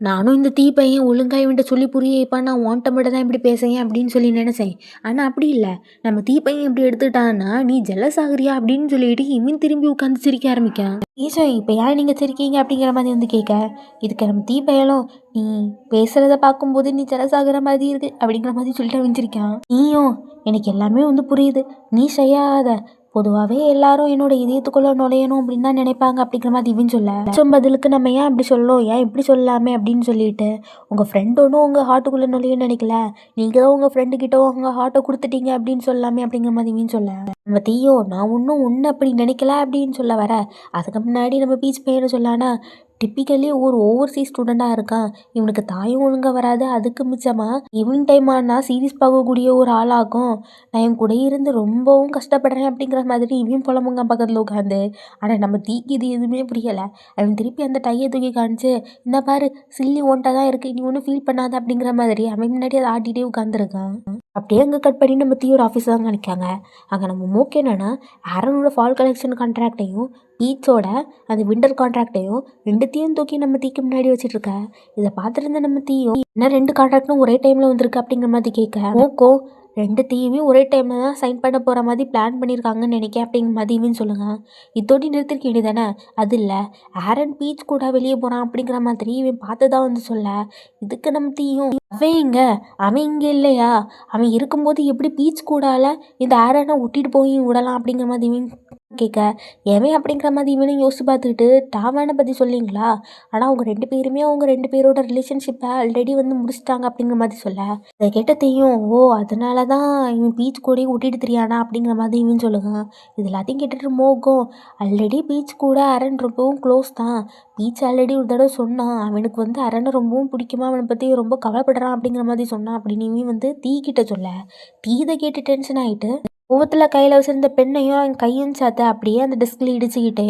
[SPEAKER 1] நானும் இந்த தீ பையன் ஒழுங்கா இவன்ட்ட சொல்லி புரிய வைப்பா, நான் உன்ட்ட மட்டும் தான் இப்படி பேசுறேன் அப்படின்னு சொல்லி நினச்சேன். ஆனால் அப்படி இல்லை, நம்ம தீ பையன் இப்படி எடுத்துக்கிட்டான்னா நீ ஜெலஸ் ஆகுறியா அப்படின்னு சொல்லிட்டு இவன் திரும்பி உட்காந்து சிரிக்க ஆரம்பிக்கான். ஈசோ இப்போ ஏன் நீங்கள் சிரிக்கீங்க அப்படிங்கிற மாதிரி வந்து கேட்க, இதுக்கு நம்ம தீ பையனும் நீ பேசுகிறத பார்க்கும்போது நீ ஜெலஸ் ஆகுற மாதிரி இருக்கு அப்படிங்கிற மாதிரி சொல்லிட்டு அவன் சிரிக்கான். நீயும் எனக்கு எல்லாமே வந்து புரியுது, நீ செய்யாத, பொதுவாகவே எல்லாரும் என்னோட இதயத்துக்குள்ளே நுழையணும் அப்படின்னு தான் நினைப்பாங்க அப்படிங்கிற மாதிரி இவன் சொல்ல, பதிலுக்கு நம்ம ஏன் அப்படி சொல்லணும், ஏன் இப்படி சொல்லலாமே அப்படின்னு சொல்லிட்டு, உங்கள் ஃப்ரெண்ட் ஒன்றும் உங்கள் ஹார்ட்டுக்குள்ளே நுழையன்னு நினைக்கல, நீங்கள் தான் உங்கள் ஃப்ரெண்டுக்கிட்ட உங்கள் ஹார்ட்டை கொடுத்துட்டீங்க அப்படின்னு சொல்லலாமே அப்படிங்கிற மாதிரி இவன் சொல்ல, நம்ம தீயோ நான் ஒன்றும் ஒன்று அப்படி நினைக்கல அப்படின்னு சொல்ல வர, அதுக்கு முன்னாடி நம்ம பீச் பையனை சொல்லானா, டிப்பிக்கலி ஒரு ஓவர்சீஸ் ஸ்டூடெண்ட்டாக இருக்கான், இவனுக்கு தாயும் ஒழுங்காக வராது, அதுக்கு மிச்சமாக ஈவினிங் டைம் ஆனால் சீரீஸ் பார்க்கக்கூடிய ஒரு ஆளாகும், நான் என் கூட இருந்து ரொம்பவும் கஷ்டப்படுறேன் அப்படிங்கிற மாதிரி இவன் புலம்புங்க பக்கத்தில் உட்காந்து. ஆனால் நம்ம தீக்கு இது எதுவுமே புரியலை. அவன் திருப்பி அந்த டையை தூக்கி காமிச்சு, இந்த பாரு சில்லி ஓன்ட்ட தான் இருக்குது, நீ ஒன்றும் ஃபீல் பண்ணாத அப்படிங்கிற மாதிரி அவன் முன்னாடி அதை ஆட்டிகிட்டே உட்காந்துருக்கான். அப்படியே அங்கே கட் பண்ணி நம்ம தீயோட ஆஃபீஸ் தான் காணிக்காங்க. அங்கே நம்ம மூக்கு என்னன்னா, ஆரனோட ஃபால் கலெக்ஷன் கான்ட்ராக்டையும் பீச்சோட அந்த விண்டர் கான்ட்ராக்டையும் ரெண்டுத்தையும் தூக்கி நம்ம தீக்கு முன்னாடி வச்சுட்ருக்க. இதை பார்த்துருந்த நம்ம தீயும் என்ன 2 கான்ட்ராக்டும் ஒரே டைமில் வந்திருக்கு அப்படிங்கிற மாதிரி கேட்க, மூக்கோ 2த்தையுமே ஒரே டைமில் தான் சைன் பண்ண போகிற மாதிரி பிளான் பண்ணியிருக்காங்கன்னு நினைக்கிறேன் அப்படிங்கிற மாதிரி இவன் சொல்லுங்க. இதோடி நிறுத்திருக்க வேண்டியதானே, அது இல்லை ஆரன் பீச் கூட வெளியே போகிறான் அப்படிங்கிற மாதிரி இவன் பார்த்து தான் வந்து சொல்ல, இதுக்கு நம்ம தீயும் அவன் இங்கே இல்லையா, அவன் இருக்கும்போது எப்படி பீச் கூடால இந்த ஆரனை ஒட்டிட்டு போய் விடலாம் அப்படிங்கிற மாதிரி இவன் கேட்க, எவன் அப்படிங்கிற மாதிரி இவனையும் யோசிச்சு பார்த்துக்கிட்டு டாவானை பற்றி சொல்லிங்களா, ஆனால் அவங்க 2 பேருமே அவங்க 2 பேரோட ரிலேஷன்ஷிப்பை ஆல்ரெடி வந்து முடிச்சிட்டாங்க அப்படிங்கிற மாதிரி சொல்ல, இதை கேட்ட தெரியும், ஓ அதனால தான் இவன் பீச் கூடயே ஒட்டிட்டு தெரியானா அப்படிங்கிற மாதிரி இவன் சொல்லுங்க. இது எல்லாத்தையும் கேட்டுட்டு மோகம், ஆல்ரெடி பீச் கூட அரண் ரொம்பவும் க்ளோஸ் தான், பீச் ஆல்ரெடி ஒரு தடவை சொன்னான் அவனுக்கு வந்து அரனை ரொம்பவும் பிடிக்குமா, அவனை பற்றி ரொம்ப கவலைப்படுறான் அப்படிங்கிற மாதிரி சொன்னான் அப்படின்னு இவன் வந்து தீ கிட்ட சொல்ல, தீ இதை கேட்டு டென்ஷன் ஆகிட்டு கோவத்தில் கையில் வச்சுருந்த பெண்ணையும் அவன் கையும் சாத்த அப்படியே அந்த டெஸ்கில் இடிச்சுக்கிட்டே,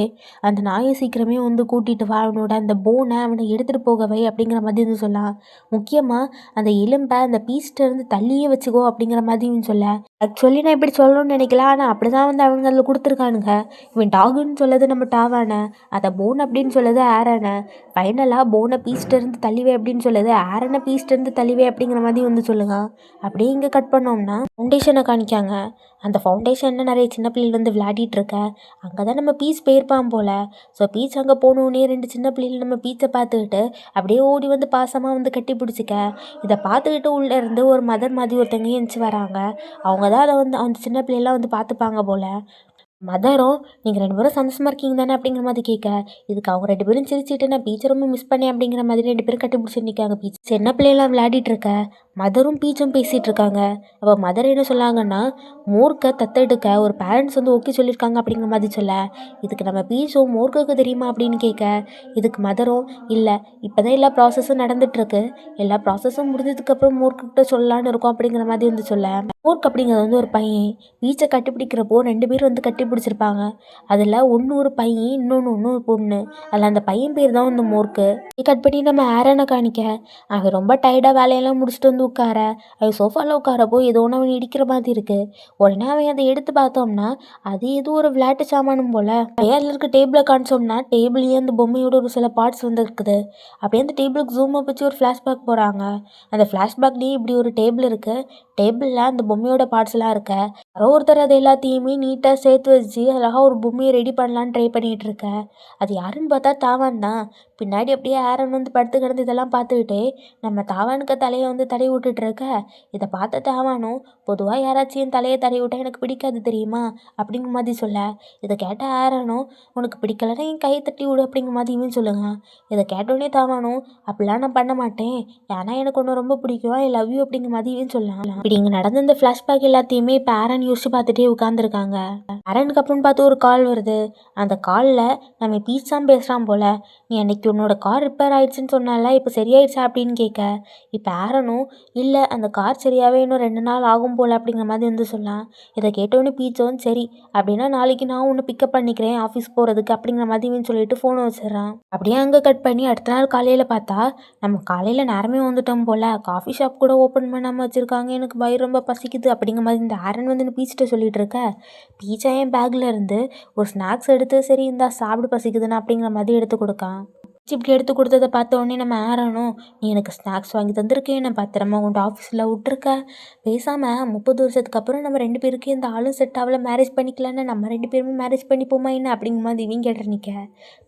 [SPEAKER 1] அந்த நாயை சீக்கிரமே வந்து கூட்டிகிட்டு வா, அவனோட அந்த போனை அவனை எடுத்துகிட்டு போகவை அப்படிங்கிற மாதிரி வந்து சொல்லலாம். முக்கியமாக அந்த எலும்பை அந்த பீஸ்ட்டேருந்து தள்ளியே வச்சுக்கோ அப்படிங்கிற மாதிரி இவன் சொல்ல, ஆக்சுவலி நான் இப்படி சொல்லணும்னு நினைக்கல, ஆனால் அப்படி தான் வந்து அவங்க அதில் கொடுத்துருக்கானுங்க. இவன் டாகுன்னு சொல்லது நம்ம டாவானை, அதை போன் அப்படின்னு சொல்லது ஆரனை, ஃபைனலாக போனை பீஸ்ட்டேருந்து தள்ளிவே அப்படின்னு சொல்லது ஆரனை பீஸ்ட்டேருந்து தள்ளிவே அப்படிங்கிற மாதிரி வந்து சொல்லுங்க. அப்படியே இங்கே கட் பண்ணோம்னா ஃபவுண்டேஷனை காணிக்காங்க. அந்த ஃபவுண்டேஷனில் நிறைய சின்ன பிள்ளைகள் வந்து விளையாடிட்டுருக்க, அங்கே தான் நம்ம பீச் போயிருப்பான் போல். ஸோ பீச் அங்கே போனோடனே 2 சின்ன பிள்ளைகள் நம்ம பீச்சை பார்த்துக்கிட்டு அப்படியே ஓடி வந்து பாசமாக வந்து கட்டி பிடிச்சிக்க, இதை பார்த்துக்கிட்டு உள்ளே இருந்து ஒரு மதர் மாதிரி ஒருத்தங்க எழுந்துச்சி வராங்க. அவங்க தான் அதை வந்து அந்த சின்ன பிள்ளைலாம் வந்து பார்த்துப்பாங்க போல். மதரும் நீங்கள் 2 பேரும் சந்தோஷமாக இருக்கீங்க தானே அப்படிங்கிற மாதிரி கேட்க, இதுக்கு அவங்க 2 பேரும் சிரிச்சிட்டு நான் பீச்சை ரொம்ப மிஸ் பண்ணேன் அப்படிங்கிற மாதிரி 2 பேரும் கட்டி பிடிச்சி நிற்காங்க. பீச் சின்ன பிள்ளைலாம் விளையாடிட்டு இருக்க, மதரும் பீச்சும் பேசிகிட்டு இருக்காங்க. அப்போ மதர் என்ன சொல்லாங்கன்னா, மோர்க்கை தத்தெடுக்க ஒரு பேரண்ட்ஸ் வந்து ஓகே சொல்லியிருக்காங்க அப்படிங்கிற மாதிரி சொல்ல, இதுக்கு நம்ம பீச்சும் மோர்க்குக்கு தெரியுமா அப்படின்னு கேட்க, இதுக்கு மதரும் இல்லை இப்போ தான் எல்லா ப்ராசஸும் நடந்துகிட்ருக்கு, எல்லா ப்ராசஸும் முடிஞ்சதுக்கப்புறம் மோர்க்கிட்ட சொல்லலான்னு இருக்கோம் அப்படிங்கிற மாதிரி வந்து சொல்ல, மோர்க் அப்படிங்கிறது வந்து ஒரு பையன், பீச்சை கட்டி பிடிக்கிறப்போ 2 பேர் வந்து கட்டி பிடிச்சிருப்பாங்க. அதில் ஒன்று ஒரு பையன், இன்னொன்று ஒரு பொண்ணு, அதில் அந்த பையன் பேர் தான் வந்து மோர்க்கு. கட் பண்ணி நம்ம ஆரனை காணிக்க, அவன் ரொம்ப டயர்டாக வேலையெல்லாம் முடிச்சுட்டு வந்து உட்கார, அவன் சோஃபாவில் உட்காரப்போ ஏதோ ஒன்று அவன் இடிக்கிற மாதிரி இருக்குது. உடனே அவன் அதை எடுத்து பார்த்தோம்னா அது ஏதோ ஒரு விளையாட்டு சாமானும் போல். அப்படியே அதில் இருக்க டேபிளை காணிச்சோம்னா டேபிளையே அந்த பொம்மையோட ஒரு சில பார்ட்ஸ் வந்து இருக்குது. அப்படியே அந்த டேபிளுக்கு ஜூமை வச்சு ஒரு ஃப்ளாஷ்பேக் போகிறாங்க. அந்த ஃப்ளாஷ்பேக்லேயே இப்படி ஒரு டேபிள் இருக்குது, டேபிளில் அந்த பொம்மையோட பார்ட்ஸ்லாம் இருக்க, யாரோ ஒருத்தர் அது எல்லாத்தையுமே நீட்டாக சேர்த்து வச்சு அழகாக ஒரு பொம்மையை ரெடி பண்ணலான்னு ட்ரை பண்ணிகிட்டு இருக்க. அது யாருன்னு பார்த்தா தாவான் தான். பின்னாடி அப்படியே ஆரன் வந்து படுத்து கிடந்து இதெல்லாம் பார்த்துக்கிட்டே நம்ம தாவானுக்கு தலையை வந்து தடவி விட்டுட்டு இருக்க. இதை பார்த்த தாவானும், பொதுவாக யாராச்சும் தலையை தடவி விட்டால் எனக்கு பிடிக்காது தெரியுமா அப்படிங்கிற மாதிரி சொல்ல, இதை கேட்ட ஆரனும், உனக்கு பிடிக்கலன்னா என் கையை தட்டி விடு அப்படிங்கிற மாதிரி இவன் சொல்லுங்க. இதை கேட்டோடனே தாவானும், அப்படிலாம் நான் பண்ண மாட்டேன், ஏன்னா எனக்கு ஒன்று ரொம்ப பிடிக்கும், ஐ லவ் யூ அப்படிங்கிற மாதிரி இவன் சொல்லலாம். இப்படி இங்கே நடந்த இந்த ஃப்ளாஷ்பேக் எல்லாத்தையுமே இப்போ ஆரன் பண்ணலான்னு யோசிச்சு பார்த்துட்டே உட்காந்துருக்காங்க. அரனுக்கு அப்புறம் பார்த்து ஒரு கால் வருது. அந்த காலில் நம்ம பீச் தான் பேசுகிறான் போல். நீ அன்னைக்கு உன்னோட கார் ரிப்பேர் ஆயிடுச்சுன்னு சொன்னால, இப்போ சரியாயிடுச்சா அப்படின்னு கேட்க, இப்போ ஆரனும் இல்லை அந்த கார் சரியாகவே இன்னும் 2 நாள் ஆகும் போல் அப்படிங்கிற மாதிரி வந்து சொல்லலாம். இதை கேட்டோன்னே பீச்சும் சரி அப்படின்னா நாளைக்கு நான் ஒன்று பிக்கப் பண்ணிக்கிறேன் ஆஃபீஸ் போகிறதுக்கு அப்படிங்கிற மாதிரி சொல்லிட்டு ஃபோனை வச்சிடறான். அப்படியே அங்கே கட் பண்ணி அடுத்த நாள் காலையில் பார்த்தா நம்ம காலையில் நேரமே வந்துட்டோம் போல். காஃபி ஷாப் கூட ஓப்பன் பண்ணாமல் வச்சுருக்காங்க, எனக்கு வயிறு ரொம்ப பசிக்குது அப்படிங்கிற மாதிரி இந்த ஆரன் வந்து பீச்சிட்ட சொல்லிட்டு இருக்க, பீச்சா என் பேக்கில் இருந்து ஒரு ஸ்நாக்ஸ் எடுத்து சரி இந்தா சாப்பிடு பசிக்குதுன்னு அப்படிங்கிற மாதிரி எடுத்து கொடுக்கான். இப்படி எடுத்து கொடுத்ததை பார்த்த உடனே நம்ம ஆரணும், நீ எனக்கு ஸ்நாக்ஸ் வாங்கி தந்திருக்கேன், நான் பத்திரமா உன்ட்டு ஆஃபீஸில் விட்டுருக்க, பேசாமல் 30 வருஷத்துக்கு அப்புறம் நம்ம 2 பேருக்கு இந்த ஆளும் செட் ஆகல, மேரேஜ் பண்ணிக்கலான்னு நம்ம 2 பேருமே மேரேஜ் பண்ணிப்போமா என்ன அப்படிங்கிற மாதிரி இவங்க கேட்டு நிற்க,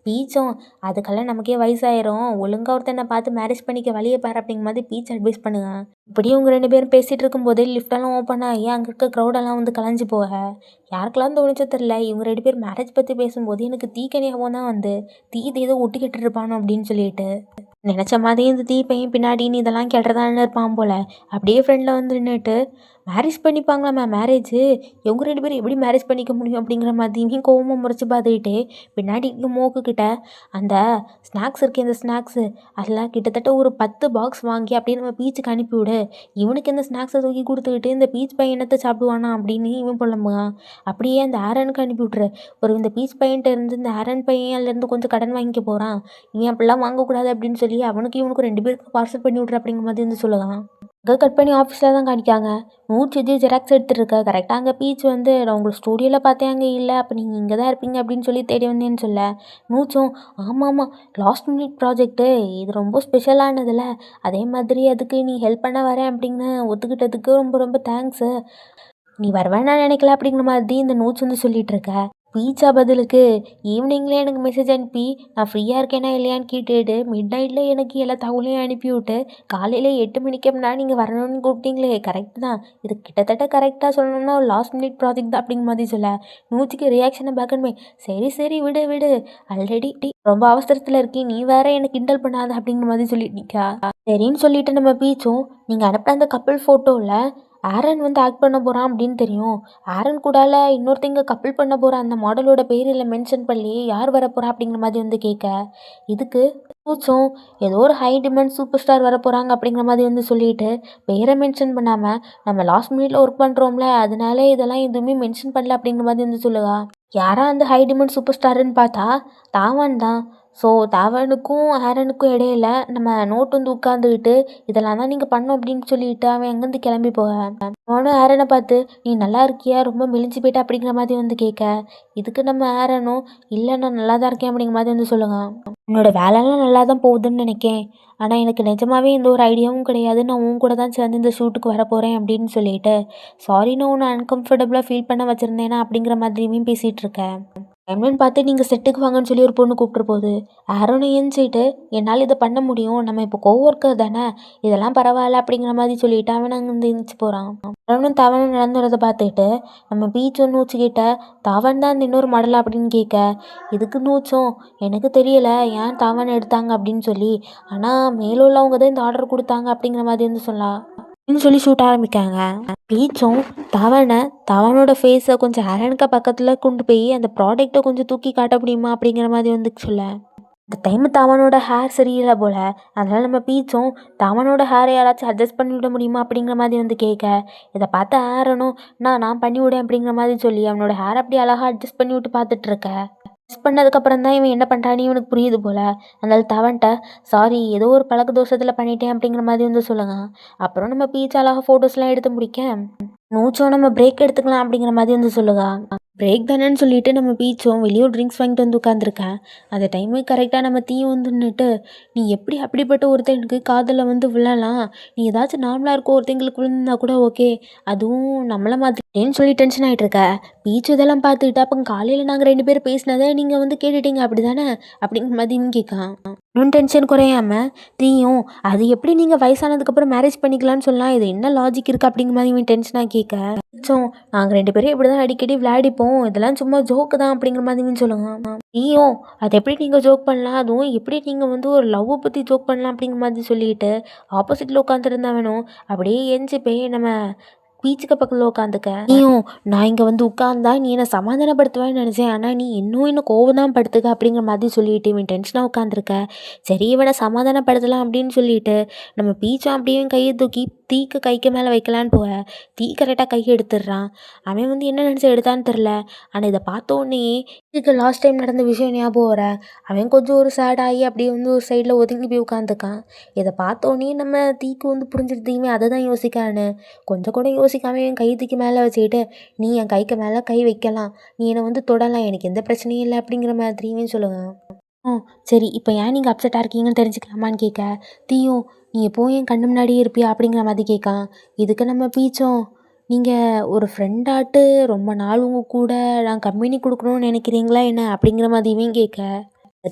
[SPEAKER 1] பீச்சும் அதுக்கெல்லாம் நமக்கே வயசாயிரும், ஒழுங்காக ஒருத்தனை பார்த்து மேரேஜ் பண்ணிக்க வழியை பாரு அப்படிங்கிற மாதிரி பீச் அட்வைஸ் பண்ணுங்க. இப்படியும் இவங்க 2 பேரும் பேசிகிட்டு இருக்கும்போதே லிஃப்டெல்லாம் ஓப்பன் ஆகி அங்கே இருக்க க்ரௌடெல்லாம் வந்து கலைஞ்சு போக, யாருக்கெல்லாம் தோணுச்சோ தெரில, இவங்க 2 பேர் மேரேஜ் பற்றி பேசும்போது எனக்கு தீக்கனியாகவும் தான் வந்து தீ ஏதோ ஒட்டிக்கிட்டு இருப்பானோ அப்படின்னு சொல்லிட்டு நினச்ச மாதிரி இந்த தீ பையன் பின்னாடி நீ இதெல்லாம் கேட்டுறதான்னு இருப்பான் போல். அப்படியே ஃப்ரெண்டில் வந்து நின்றுட்டு மேரேஜ் பண்ணிப்பாங்களாம்மா, மேரேஜு இவங்க 2 பேரும் எப்படி மேரேஜ் பண்ணிக்க முடியும் அப்படிங்கிற மாதிரி கோவமாக முறைச்சி பார்த்துக்கிட்டு பின்னாடி மூக்குக்கிட்ட அந்த ஸ்நாக்ஸ் இருக்குது, இந்த ஸ்நாக்ஸு அதில் கிட்டத்தட்ட ஒரு 10 பாக்ஸ் வாங்கி அப்படியே நம்ம பீச்சுக்கு அனுப்பிவிடு, இவனுக்கு இந்த ஸ்நாக்ஸை தூக்கி கொடுத்துக்கிட்டு இந்த பீச் பையன் என்னத்தை சாப்பிடுவானா அப்படின்னு இவன் புலம்புவான். அப்படியே அந்த ஆரனுக்கு அனுப்பி விட்ரு, ஒரு இந்த பீச் பையன்ட்ட இருந்து இந்த ஆரன் பையன் அதுலேருந்து கொஞ்சம் கடன் வாங்கிக்க போகிறான், இவன் அப்படிலாம் வாங்கக்கூடாது அப்படின்னு சொல்லி அவனுக்கு இவனுக்கு 2 பேருக்கு பார்சல் பண்ணி விட்ரு அப்படிங்கிற மாதிரி வந்து சொல்லலாம். அங்கே கட் பண்ணி ஆஃபீஸில் தான் காணிக்காங்க. நோட்ஸ் இது ஜெராக்ஸ் எடுத்துகிட்டு கரெக்டாக அங்கே பீச் வந்து நான் உங்களை ஸ்டூடியோவில் பார்த்தேன் அங்கே இல்லை, அப்போ நீங்கள் இங்கே தான் இருப்பீங்க அப்படின்னு சொல்லி தேடி வந்தேன்னு சொல்ல, நோட்ஸும் ஆமாம் லாஸ்ட் மினிட் ப்ராஜெக்ட்டு இது ரொம்ப ஸ்பெஷலானதில்ல, அதே மாதிரி அதுக்கு நீ ஹெல்ப் பண்ண வரேன் அப்படின்னு ஒத்துக்கிட்டதுக்கு ரொம்ப ரொம்ப தேங்க்ஸு, நீ வருவேன்னு நான் நினைக்கல அப்படிங்கிற மாதிரி இந்த நோட்ஸ் வந்து சொல்லிகிட்டு இருக்க. பீச்சா பதிலுக்கு ஈவினிங்லேயே எனக்கு மெசேஜ் அனுப்பி நான் ஃப்ரீயாக இருக்கேனா இல்லையான்னு கேட்டுட்டு மிட் நைட்டில் எனக்கு எல்லா தகவலையும் அனுப்பிவிட்டு காலையில் 8 மணிக்கு முன்னாடி நீங்கள் வரணும்னு கூப்பிட்டீங்களே, கரெக்ட் தான், இது கிட்டத்தட்ட கரெக்டாக சொல்லணும்னா லாஸ்ட் மினிட் ப்ராஜெக்ட் தான் அப்படிங்கிற மாதிரி சொல்ல, நூற்றிக்கு ரியாக்ஷனை பேக்கணுமே சரி சரி விடு விடு, ஆல்ரெடி ரொம்ப அவசரத்தில் இருக்கேன், நீ வேற எனக்கு கிண்டல் பண்ணாத அப்படிங்கிற மாதிரி சொல்லிட்டு நிற்கா. சரின்னு சொல்லிட்டு நம்ம பீச்சும் நீங்கள் அனுப்பின அந்த கப்பிள் ஃபோட்டோவில் ஆரன் வந்து ஆக்ட் பண்ண போகிறான் அப்படின்னு தெரியும், ஆரன் கூடால இன்னொருத்தங்க கப்பிள் பண்ண போகிற அந்த மாடலோட பேர் இல்லை மென்ஷன் பண்ணி யார் வரப்போகிறா அப்படிங்கிற மாதிரி வந்து கேட்க, இதுக்கு பூச்சும் ஏதோ ஒரு ஹை டிமாண்ட் சூப்பர் ஸ்டார் வர போகிறாங்க அப்படிங்கிற மாதிரி வந்து சொல்லிட்டு பேரை மென்ஷன் பண்ணாமல் நம்ம லாஸ்ட் மினிட்ல ஒர்க் பண்ணுறோம்ல அதனால இதெல்லாம் எதுவுமே மென்ஷன் பண்ணல அப்படிங்கிற மாதிரி வந்து சொல்லுவா. யாரா அந்த ஹை டிமாண்ட் சூப்பர் ஸ்டாருன்னு பார்த்தா தாவான் தான். ஸோ தாவானுக்கும் ஆரனுக்கும் இடையில நம்ம நோட் வந்து உட்காந்துக்கிட்டு இதெல்லாம் தான் நீங்கள் பண்ணோம் அப்படின்னு சொல்லிட்டு அவன் அங்கேருந்து கிளம்பி போக, அவனும் ஆரனை பார்த்து நீ நல்லா இருக்கியா ரொம்ப மெலிஞ்சு போயிட்டா அப்படிங்கிற மாதிரி வந்து கேட்க, இதுக்கு நம்ம ஆரனும் இல்லை நான் நல்லா தான் இருக்கேன் அப்படிங்கிற மாதிரி வந்து சொல்லுங்க. உன்னோட வேலைலாம் நல்லா தான் போகுதுன்னு நினைக்கேன், ஆனால் எனக்கு நிஜமாவே எந்த ஒரு ஐடியாவும் கிடையாது, நான் உன் கூட தான் சேர்ந்து இந்த ஷூட்டுக்கு வர போகிறேன் அப்படின்னு சொல்லிட்டு சாரி நான் உன்னை அன்கம்ஃபர்டபுளாக ஃபீல் பண்ண வச்சுருந்தேனா அப்படிங்கிற மாதிரியுமே பேசிகிட்டு இருக்கேன். டைம்லன்னு பார்த்து நீங்கள் செட்டுக்கு வாங்கன்னு சொல்லி ஒரு பொண்ணு கூப்பிட்டு போகுது. ஆரோனை ஏஞ்சிட்டு என்னால் இதை பண்ண முடியும், நம்ம இப்போ கோவொர்க்கர் தானே, இதெல்லாம் பரவாயில்ல அப்படிங்கிற மாதிரி சொல்லிட்டு அவன் அங்கேருந்து எழுந்திரிச்சு போகிறான். ஆரோனும் தவனும் நடந்து வரதை பார்த்துக்கிட்டு நம்ம பீச் ஒன்று நூச்சுக்கிட்ட தவன் தான் அந்த இன்னொரு மாடலா அப்படின்னு கேட்க, இதுக்கு நூச்சும் எனக்கு தெரியலை ஏன் தவன் எடுத்தாங்க அப்படின்னு சொல்லி, ஆனால் மேலே உள்ளவங்க தான் இந்த ஆர்டர் கொடுத்தாங்க அப்படிங்கிற மாதிரி வந்து சொல்லலாம் அப்படின்னு சொல்லி ஷூட் ஆரம்பிக்காங்க. பீச்சும் தவனோட ஃபேஸை கொஞ்சம் ஆரனுக்கு பக்கத்தில் கொண்டு போய் அந்த ப்ராடக்ட்டை கொஞ்சம் தூக்கி காட்ட முடியுமா அப்படிங்கிற மாதிரி வந்து சொல்ல, இந்த டைம் தவனோட ஹேர் சரியில்லை போல், அதனால் நம்ம பீச்சும் தவனோட ஹேரை யாராச்சும் அட்ஜஸ்ட் பண்ணி விட முடியுமா அப்படிங்கிற மாதிரி வந்து கேட்க, இதை பார்த்து ஆரனும் நான் பண்ணி விடேன் அப்படிங்கிற மாதிரி சொல்லி அவனோட ஹேர் அப்படி அழகாக அட்ஜஸ்ட் பண்ணி விட்டு பார்த்துட்ருக்க. மிஸ் பண்ணதுக்கப்புறம் தான் இவன் என்ன பண்ணுறான்னு இவனுக்கு புரியுது போல். அதனால தவன்ட்ட சாரி ஏதோ ஒரு பழக்க தோஷத்தில் பண்ணிட்டேன் அப்படிங்கிற மாதிரி வந்து சொல்லுங்க. அப்புறம் நம்ம பீச் அழகாக ஃபோட்டோஸ்லாம் எடுத்து முடிக்க நூச்சோம் நம்ம பிரேக் எடுத்துக்கலாம் அப்படிங்கிற மாதிரி வந்து சொல்லுங்க. பிரேக் தானேன்னு சொல்லிட்டு நம்ம பீச்சும் வெளியூர் ட்ரிங்க்ஸ் வாங்கிட்டு வந்து உட்காந்துருக்கேன். அந்த டைமு கரெக்டாக நம்ம தீயும் வந்து நின்றுட்டு நீ எப்படி அப்படிப்பட்ட ஒருத்தனுக்கு காதலில் வந்து விழலாம், நீ ஏதாச்சும் நார்மலாக இருக்க ஒருத்தங்களுக்கு விழுந்தா கூட ஓகே, அதுவும் நம்மளை மாதிரின்னு சொல்லி டென்ஷன் ஆகிட்டு இருக்க. பீச் இதெல்லாம் பார்த்துக்கிட்டு அப்போ காலையில் நாங்கள் 2 பேரும் பேசினதை நீங்கள் வந்து கேட்டுட்டீங்க அப்படி தானே அப்படிங்கிற மாதிரி கேட்கான். இன்னும் டென்ஷன் குறையாமல் தீயும் அது எப்படி நீங்கள் வயசானதுக்கப்புறம் மேரேஜ் பண்ணிக்கலான்னு சொல்லலாம், இது என்ன லாஜிக் இருக்குது அப்படிங்கிற மாதிரி இவன் டென்ஷனாக கேட்க, நாங்கள் 2 பேரும் இப்படி தான் அடிக்கடி விளையாடிப்போம், இதெல்லாம் சும்மா ஜோக்கு தான் அப்படிங்கிற மாதிரி சொல்லுங்க. நீயும் அது எப்படி நீங்கள் ஜோக் பண்ணலாம், அதுவும் எப்படி நீங்கள் வந்து ஒரு லவ்வை பற்றி ஜோக் பண்ணலாம் அப்படிங்கிற மாதிரி சொல்லிட்டு ஆப்போசிட்டில் உட்காந்துருந்தவனும் அப்படியே எஞ்சி போய் நம்ம பீச்சுக்கு பக்கத்தில் உட்காந்துக்க. நீயும் நான் இங்கே வந்து உட்காந்தா நீ என்னை சமாதானப்படுத்துவேன்னு நினச்சேன், ஆனால் நீ இன்னும் கோவம் தான் படுத்துக்க அப்படிங்கிற மாதிரி சொல்லிட்டு இவன் டென்ஷனாக உட்காந்துருக்க. சரி இவனை சமாதானப்படுத்தலாம் அப்படின்னு சொல்லிட்டு நம்ம பீச்சும் அப்படியே கையை தூக்கி தீக்கு கைக்கு மேலே வைக்கலான்னு போக தீ கரெக்டாக கையை எடுத்துடுறான். அவன் வந்து என்ன நினச்சி எடுத்தான்னு தெரில. ஆனால் இதை பார்த்தோன்னே இதுக்கு லாஸ்ட் டைம் நடந்த விஷயம் ஞாபகம் வர அவன் கொஞ்சம் ஒரு சேட் ஆகி அப்படியே வந்து ஒரு சைடில் ஒதுங்கி போய் உட்காந்துக்கான். இதை பார்த்தோன்னே நம்ம தீக்கு வந்து புரிஞ்சிருந்தீங்க அதை தான் யோசிக்கான்னு கொஞ்சம் கூட யோசிக்காமல் என் கை தூக்கி மேலே வச்சுக்கிட்டு நீ என் கைக்கு மேலே கை வைக்கலாம், நீ என்னை வந்து தொடலாம், எனக்கு எந்த பிரச்சனையும் இல்லை அப்படிங்கிற மாதிரியுமே சொல்லுவேன். சரி இப்போ ஏன் நீங்கள் அப்செட்டாக இருக்கீங்கன்னு தெரிஞ்சுக்கலாமான்னு கேட்க தீயும் நீ எப்போவும் என் கண்ணு முன்னாடியே இருப்பியா அப்படிங்கிற மாதிரி கேட்கான். இதுக்கு நம்ம பீச்சும் நீங்கள் ஒரு ஃப்ரெண்டாட்டு ரொம்ப நாள் உங்கள் கூட நான் கம்பெனி கொடுக்கணும்னு நினைக்கிறீங்களா என்ன அப்படிங்கிற மாதிரியுமே கேட்க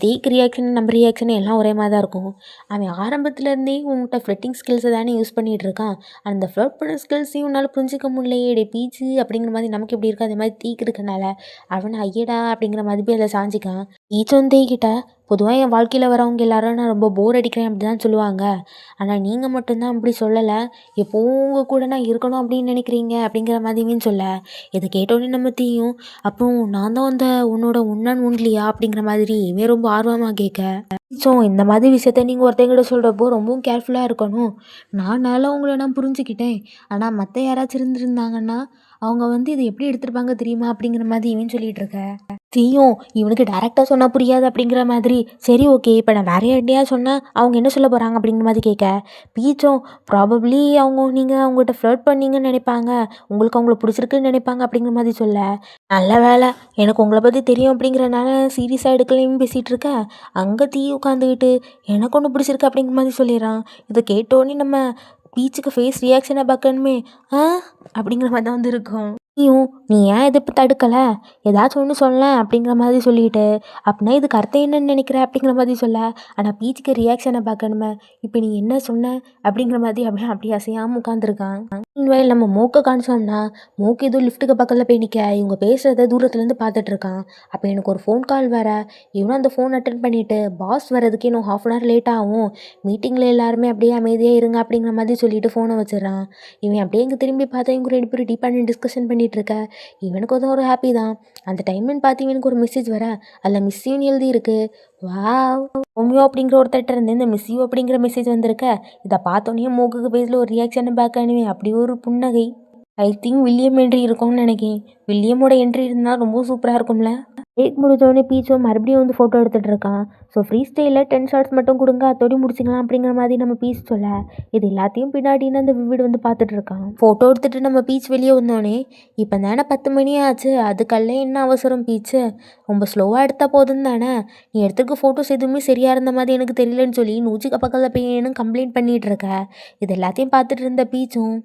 [SPEAKER 1] தீக்கு ரியாக்ஷன் நம்ம ரியாக்ஷன் எல்லாம் ஒரே மாதிரி தான் இருக்கும். அவன் ஆரம்பத்துலேருந்தே உங்கள்கிட்ட ஃப்ளட்டிங் ஸ்கில்ஸை தானே யூஸ் பண்ணிகிட்டு இருக்கான். அந்த ஃப்ளட் பண்ண ஸ்கில்ஸையும் உன்னால் புரிஞ்சிக்க முடியலையே டே பீச்சு அப்படிங்கிற மாதிரி நமக்கு எப்படி இருக்கோ அதே மாதிரி தீக்கு இருக்கனால அவனை ஐயடா அப்படிங்கிற மாதிரி போய் அதில் சாஞ்சிக்கான். ஈச்சும் தேய்கிட்ட பொதுவாக என் வாழ்க்கையில் வரவங்க எல்லாரும் நான் ரொம்ப போர் அடிக்கிறேன் அப்படி தான் சொல்லுவாங்க, ஆனால் நீங்கள் மட்டும்தான் அப்படி சொல்லலை, எப்போவும் உங்கள் கூட நான் இருக்கணும் அப்படின்னு நினைக்கிறீங்க அப்படிங்கிற மாதிரியுமே சொல்ல இதை கேட்டோடனே நம்ம தீயும் அப்புறம் நான் தான் அந்த உன்னோட உண்ணான் உண்லியா அப்படிங்கிற மாதிரி இவன் ரொம்ப ஆர்வமாக கேட்க ஸோ இந்த மாதிரி விஷயத்த நீங்கள் ஒருத்தங்கிட்ட சொல்கிறப்போ ரொம்பவும் கேர்ஃபுல்லாக இருக்கணும். நானால உங்களை நான் புரிஞ்சுக்கிட்டேன், ஆனால் மற்ற யாராச்சும் இருந்திருந்தாங்கன்னா அவங்க வந்து இதை எப்படி எடுத்திருப்பாங்க தெரியுமா அப்படிங்கிற மாதிரி இவன் சொல்லிட்டு இருக்க தீயும் இவனுக்கு டேரெக்டாக சொன்னால் புரியாது அப்படிங்கிற மாதிரி சரி ஓகே இப்போ நான் வேற யார்ட்டையா சொன்னால் அவங்க என்ன சொல்ல போகிறாங்க அப்படிங்கிற மாதிரி கேட்க பீச்சும் ப்ராபப்ளி நீங்கள் அவங்ககிட்ட ஃப்ளர்ட் பண்ணீங்கன்னு நினைப்பாங்க, உங்களுக்கு அவங்கள பிடிச்சிருக்குன்னு நினைப்பாங்க அப்படிங்கிற மாதிரி சொல்ல நல்ல வேலை எனக்கு உங்களை பற்றி தெரியும் அப்படிங்கிறனால சீரியஸாக எடுக்கலையும் பேசிகிட்டு இருக்க அங்கே தீ உட்காந்துக்கிட்டு எனக்கு ஒன்று பிடிச்சிருக்கு அப்படிங்கிற மாதிரி சொல்லிடுறான். இதை கேட்டோன்னே நம்ம பீச்சுக்கு ஃபேஸ் ரியாக்ஷனை பார்க்கணுமே அப்படிங்கிற மாதிரி தான் வந்து இருக்கும். நீ ஏன் இதை இப்போ தடுக்கலை, ஏதாச்சும் ஒன்று சொல்ல அப்படிங்கிற மாதிரி சொல்லிட்டு அப்படின்னா இதுக்கு அர்த்தம் என்னன்னு நினைக்கிற அப்படிங்கிற மாதிரி சொல்ல ஆனால் பீச்சுக்கு ரியாக்ஷனை பார்க்கணுமே இப்போ நீ என்ன சொன்ன அப்படிங்கிற மாதிரி அப்படியே அசையாமல் உட்காந்துருக்கான். மீன்வைல் நம்ம மூக்கை காமிச்சோம்னா மூக்கு ஏதோ லிஃப்ட்டுக்கு பக்கத்தில் போய் நிற்க இவங்க பேசுகிறத தூரத்துலேருந்து பார்த்துட்டு இருக்கான். அப்போ எனக்கு ஒரு ஃபோன் கால் வர இவனும் அந்த ஃபோன் அட்டன் பண்ணிவிட்டு பாஸ் வர்றதுக்கு இன்னும் 1/2 hour லேட் ஆகும், மீட்டிங்கில் எல்லாருமே அப்படியே அமைதியாக இருங்க அப்படிங்கிற மாதிரி சொல்லிட்டு ஃபோனை வச்சிடறான். இவன் அப்படியே இங்கே திரும்பி பார்த்தா இவங்க 2 பேரும் டீப்பாக டிஸ்கஷன் பண்ணிகிட்டு இருக்க இவனுக்கு வந்து ஒரு ஹாப்பி தான். அந்த டைம்னு பார்த்து இவனுக்கு ஒரு மெசேஜ் வர அதில் மிஸ் யூன்னு எழுதி இருக்கு. வாவ் ஹோமியோ அப்படிங்கிற ஒருத்தட்ட இருந்து இந்த மிஸ் யூ அப்படிங்கிற மெசேஜ் வந்திருக்க. இதை பார்த்தோன்னே மூக்குக்கு பேஸில் ஒரு ரியாக்ஷனை பேக் அனுவேன் அப்படி ஒரு புன்னகை. ஐ திங்க் வில்லியம் என்ட்ரி இருக்கும்னு நினைக்கிறேன். வில்லியமோட என்ட்ரி இருந்தால் ரொம்ப சூப்பராக இருக்கும்ல. டேட் முடிஞ்சோடனே பீச்சும் மறுபடியும் வந்து ஃபோட்டோ எடுத்துகிட்டு இருக்கான். ஸோ ஃப்ரீ ஸ்டைலில் 10 shots மட்டும் கொடுங்க அதோடு முடிச்சிக்கலாம் அப்படிங்கிற மாதிரி நம்ம பீச் சொல்ல இது எல்லாத்தையும் பின்னாடின்னு அந்த வீடு வந்து பார்த்துட்டு இருக்கான். ஃபோட்டோ எடுத்துகிட்டு நம்ம பீச் வெளியே வந்தோடனே இப்போ தானே 10 மணி ஆச்சு, அதுக்கல்ல என்ன அவசரம் பீச்சு, ரொம்ப ஸ்லோவாக எடுத்தால் போதும் தானே, நீ எடுத்துருக்க ஃபோட்டோஸ் எதுவுமே சரியாக இருந்த மாதிரி எனக்கு தெரியலன்னு சொல்லி நூச்சுக்கு பக்கத்தில் போய் கம்ப்ளைண்ட் பண்ணிகிட்டு இருக்க. இது எல்லாத்தையும் பார்த்துட்டு இருந்த பீச்சும்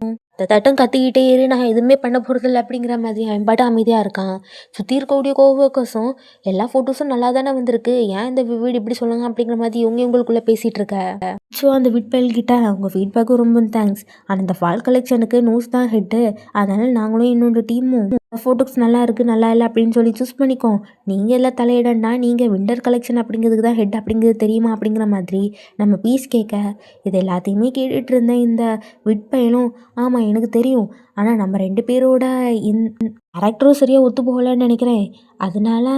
[SPEAKER 1] தட்டம் கத்திக்கிட்டே ஏறி நான் எதுவுமே பண்ண போகிறதில்ல அப்படிங்கிற மாதிரி அவன் பாட்டு அமைதியாக இருக்கான். சுற்றி இருக்கக்கூடிய கோவர்க்கர்ஸும் எல்லா ஃபோட்டோஸும் நல்லா தானே வந்திருக்கு, ஏன் இந்த வீடு இப்படி சொல்லுங்க அப்படிங்கிற மாதிரி இவங்களுக்குள்ளே பேசிகிட்டு இருக்க. ஸோ அந்த விட்பயல்கிட்ட அவங்க ஃபீட்பேக்கும் ரொம்ப தேங்க்ஸ், ஆனால் இந்த ஃபால் கலெக்ஷனுக்கு நோஸ் தான் ஹெட்டு, அதனால் நாங்களும் இன்னொரு டீமும் ஃபோட்டோஸ் நல்லா இருக்குது நல்லா இல்லை அப்படின்னு சொல்லி சூஸ் பண்ணிக்கோம், நீங்கள் எல்லாம் தலையிடன்னா நீங்கள் விண்டர் கலெக்ஷன் அப்படிங்கிறதுக்கு தான் ஹெட் அப்படிங்கிறது தெரியுமா அப்படிங்கிற மாதிரி நம்ம பீஸ் கேட்க இது எல்லாத்தையுமே கேட்டுட்டு இருந்தேன் இந்த விட்பயலும் ஆமாம் எனக்கு தெரியும், ஆனால் நம்ம 2 பேரோட கேரக்டரும் சரியாக ஒத்து போகலன்னு நினைக்கிறேன், அதனால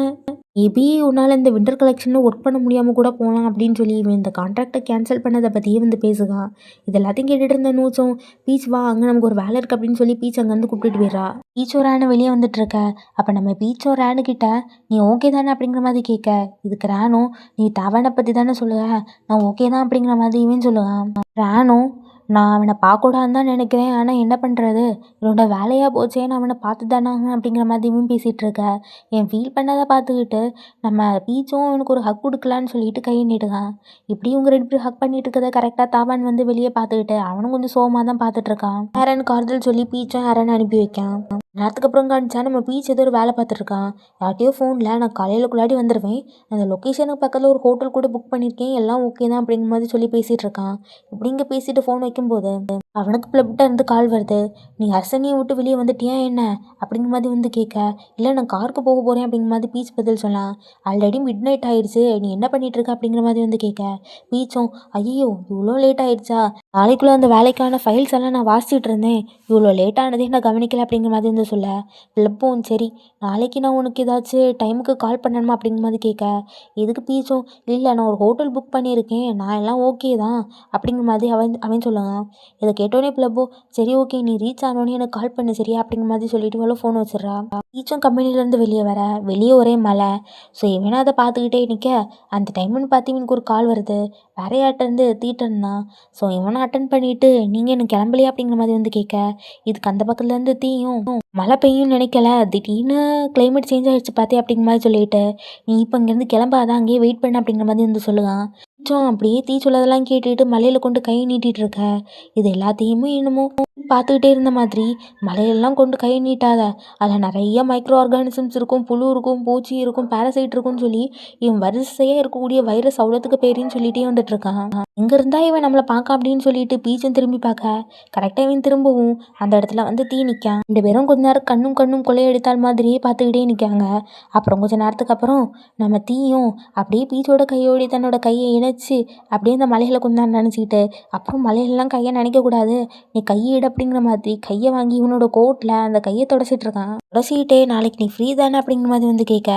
[SPEAKER 1] மேபி உன்னால் இந்த விண்டர் கலெக்ஷனில் ஒர்க் பண்ண முடியாமல் கூட போகலாம் அப்படின்னு சொல்லி இவன் இந்த கான்ட்ராக்டை கேன்சல் பண்ணதை பற்றியே வந்து பேசுகான். இது எல்லாத்தையும் கேட்டுட்டு இருந்த நூச்சும் பீச் வா அங்கே நமக்கு ஒரு வேலை இருக்குது அப்படின்னு சொல்லி பீச் அங்கேருந்து கூப்பிட்டுட்டு போயிடறா. பீச்சோ ரேனு வெளியே வந்துட்டு இருக்க. அப்போ நம்ம பீச்சோ ரேனு கிட்ட நீ ஓகே தானே அப்படிங்கிற மாதிரி கேட்க இதுக்கு ரேனும் நீ டவனை பற்றி தானே சொல்லுவ, நான் ஓகே தான் அப்படிங்கிற மாதிரி இவன் சொல்லுவான். ரேனும் நான் அவனை பார்க்கக்கூடாதுன்னு தான் நினைக்கிறேன், ஆனால் என்ன பண்ணுறது, என்னோட வேலையாக போச்சே, நான் அவனை பார்த்து தானே அப்படிங்கிற மாதிரியும் பேசிகிட்டு இருக்க. என் ஃபீல் பண்ணதை பார்த்துக்கிட்டு நம்ம பீச்சும் எனக்கு ஒரு ஹக் கொடுக்கலான்னு சொல்லிட்டு கை நீட்டுக்கான். இப்படி இவங்க 2 பேரும் ஹக் பண்ணிட்டு இருக்கதை கரெக்டாக தாபான் வந்து வெளியே பார்த்துக்கிட்டு அவனும் கொஞ்சம் சோகமாக தான் பார்த்துட்டு இருக்கான். ஹேரன் கார்தல் சொல்லி பீச்சும் ஹேரன் அனுப்பி வைக்கான். நேரத்துக்கு அப்புறம் காணிச்சா நம்ம பீச் ஏதோ ஒரு வேலை பார்த்துட்ருக்கான். யார்ட்டையோ ஃபோனில் நான் காலையிலக்குள்ளாடி வந்துடுவேன், அந்த லொக்கேஷனுக்கு பக்கத்தில் ஒரு ஹோட்டல் கூட புக் பண்ணியிருக்கேன், எல்லாம் ஓகே தான் அப்படிங்கிற மாதிரி சொல்லி பேசிகிட்டு இருக்கான். இப்படி இங்கே பேசிட்டு ஃபோன் வைக்க வைக்கும்போது அவனுக்கு பிளப்ட்ட இருந்து கால் வருது. நீ அரசனியை விட்டு வெளியே வந்துட்டியா என்ன அப்படிங்கிற மாதிரி வந்து கேட்க, இல்லை நான் காருக்கு போக போகிறேன் அப்படிங்கிற மாதிரி பீச் பதில் சொல்லலாம். ஆல்ரெடி மிட் நைட் ஆயிடுச்சு, நீ என்ன பண்ணிட்டு இருக்க அப்படிங்கிற மாதிரி வந்து கேட்க, பீச்சும் ஐயோ இவ்வளோ லேட் ஆயிடுச்சா, நாளைக்குள்ளே அந்த வேலைக்கான ஃபைல்ஸ் எல்லாம் நான் வாசிச்சுட்டு இருந்தேன், இவ்வளோ லேட் ஆனதே நான் கவனிக்கல அப்படிங்கிற மாதிரி வந்து சொல்ல, பிளப்பும் சரி நாளைக்கு நான் உனக்கு ஏதாச்சும் டைமுக்கு கால் பண்ணணுமா அப்படிங்கிற மாதிரி கேட்க, எதுக்கு பீச்சும் இல்லை நான் ஒரு ஹோட்டல் புக் பண்ணியிருக்கேன், நான் எல்லாம் ஓகே தான் அப்படிங்கிற மாதிரி அவன் அவன் சொல்லுவான். இதை கேட்டோடனே பிளப்போ சரி ஓகே நீ ரீச் ஆனோடனே எனக்கு கால் பண்ணு சரியா அப்படிங்கிற மாதிரி சொல்லிட்டு இவ்வளோ ஃபோன் வச்சிடறா. ஈச்சும் கம்பெனிலேருந்து வெளியே வர, வெளியே ஒரே மழை. ஸோ இவனா அதை பார்த்துக்கிட்டே நிற்க, அந்த டைம்னு பார்த்து இவனுக்கு ஒரு கால் வருது, வேற யார்ட்டேருந்து தீட்டன்னா. ஸோ இவனை அட்டன் பண்ணிட்டு நீங்கள் எனக்கு கிளம்பலையா அப்படிங்கிற மாதிரி வந்து கேட்க, இதுக்கு அந்த பக்கத்துலேருந்து தீயும் மழை பெய்யும் நினைக்கல, திடீர்னு கிளைமேட் சேஞ்ச் ஆகிடுச்சு பார்த்தே அப்படிங்கிற மாதிரி சொல்லிட்டு, நீ இப்போ இங்கேருந்து கிளம்பாதான் அங்கேயே வெயிட் பண்ண அப்படிங்கிற மாதிரி வந்து சொல்லுவான். அப்படியே தீ சொல்லதெல்லாம் கேட்டுட்டு மலையில் கொண்டு கை நீட்டிகிட்டு இருக்க, இது எல்லாத்தையுமே என்னமோ பார்த்துக்கிட்டே இருந்த மாதிரி, மலையெல்லாம் கொண்டு கை நீட்டாத, அதில் நிறைய மைக்ரோ ஆர்கானிசம்ஸ் இருக்கும், புழு இருக்கும், பூச்சி இருக்கும், பேரசைட் இருக்கும்னு சொல்லி இவன் வரிசையாக இருக்கக்கூடிய வைரஸ் அவ்வளோத்துக்கு பேரின்னு சொல்லிகிட்டே வந்துட்டுருக்கான். எங்கே இருந்தா இவன் நம்மளை பார்க்க அப்படின்னு சொல்லிட்டு பீச்சும் திரும்பி பார்க்க, கரெக்டாக இவன் திரும்பவும் அந்த இடத்துல வந்து தீ நிற்கான். 2 பேரும் கொஞ்ச நேரம் கண்ணும் கண்ணும் கொள்ளையடித்தால் மாதிரியே பார்த்துக்கிட்டே நிற்காங்க. அப்புறம் கொஞ்ச நேரத்துக்கு அப்புறம் நம்ம தீயும் அப்படியே பீச்சோட கையோடி தன்னோட கையை இணைச்சி அப்படியே இந்த மலைகளை கொஞ்ச நேரம் நினச்சிக்கிட்டு, அப்புறம் மலையிலலாம் கையை நினைக்கக்கூடாது, நீ கையிட அப்படிங்கிற மாதிரி கையை வாங்கி இவனோட கோட்டில் அந்த கையை தொடச்சிட்டு இருக்கான். தொடச்சிக்கிட்டே நாளைக்கு நீ ஃப்ரீ தானே அப்படிங்கிற மாதிரி வந்து கேட்க,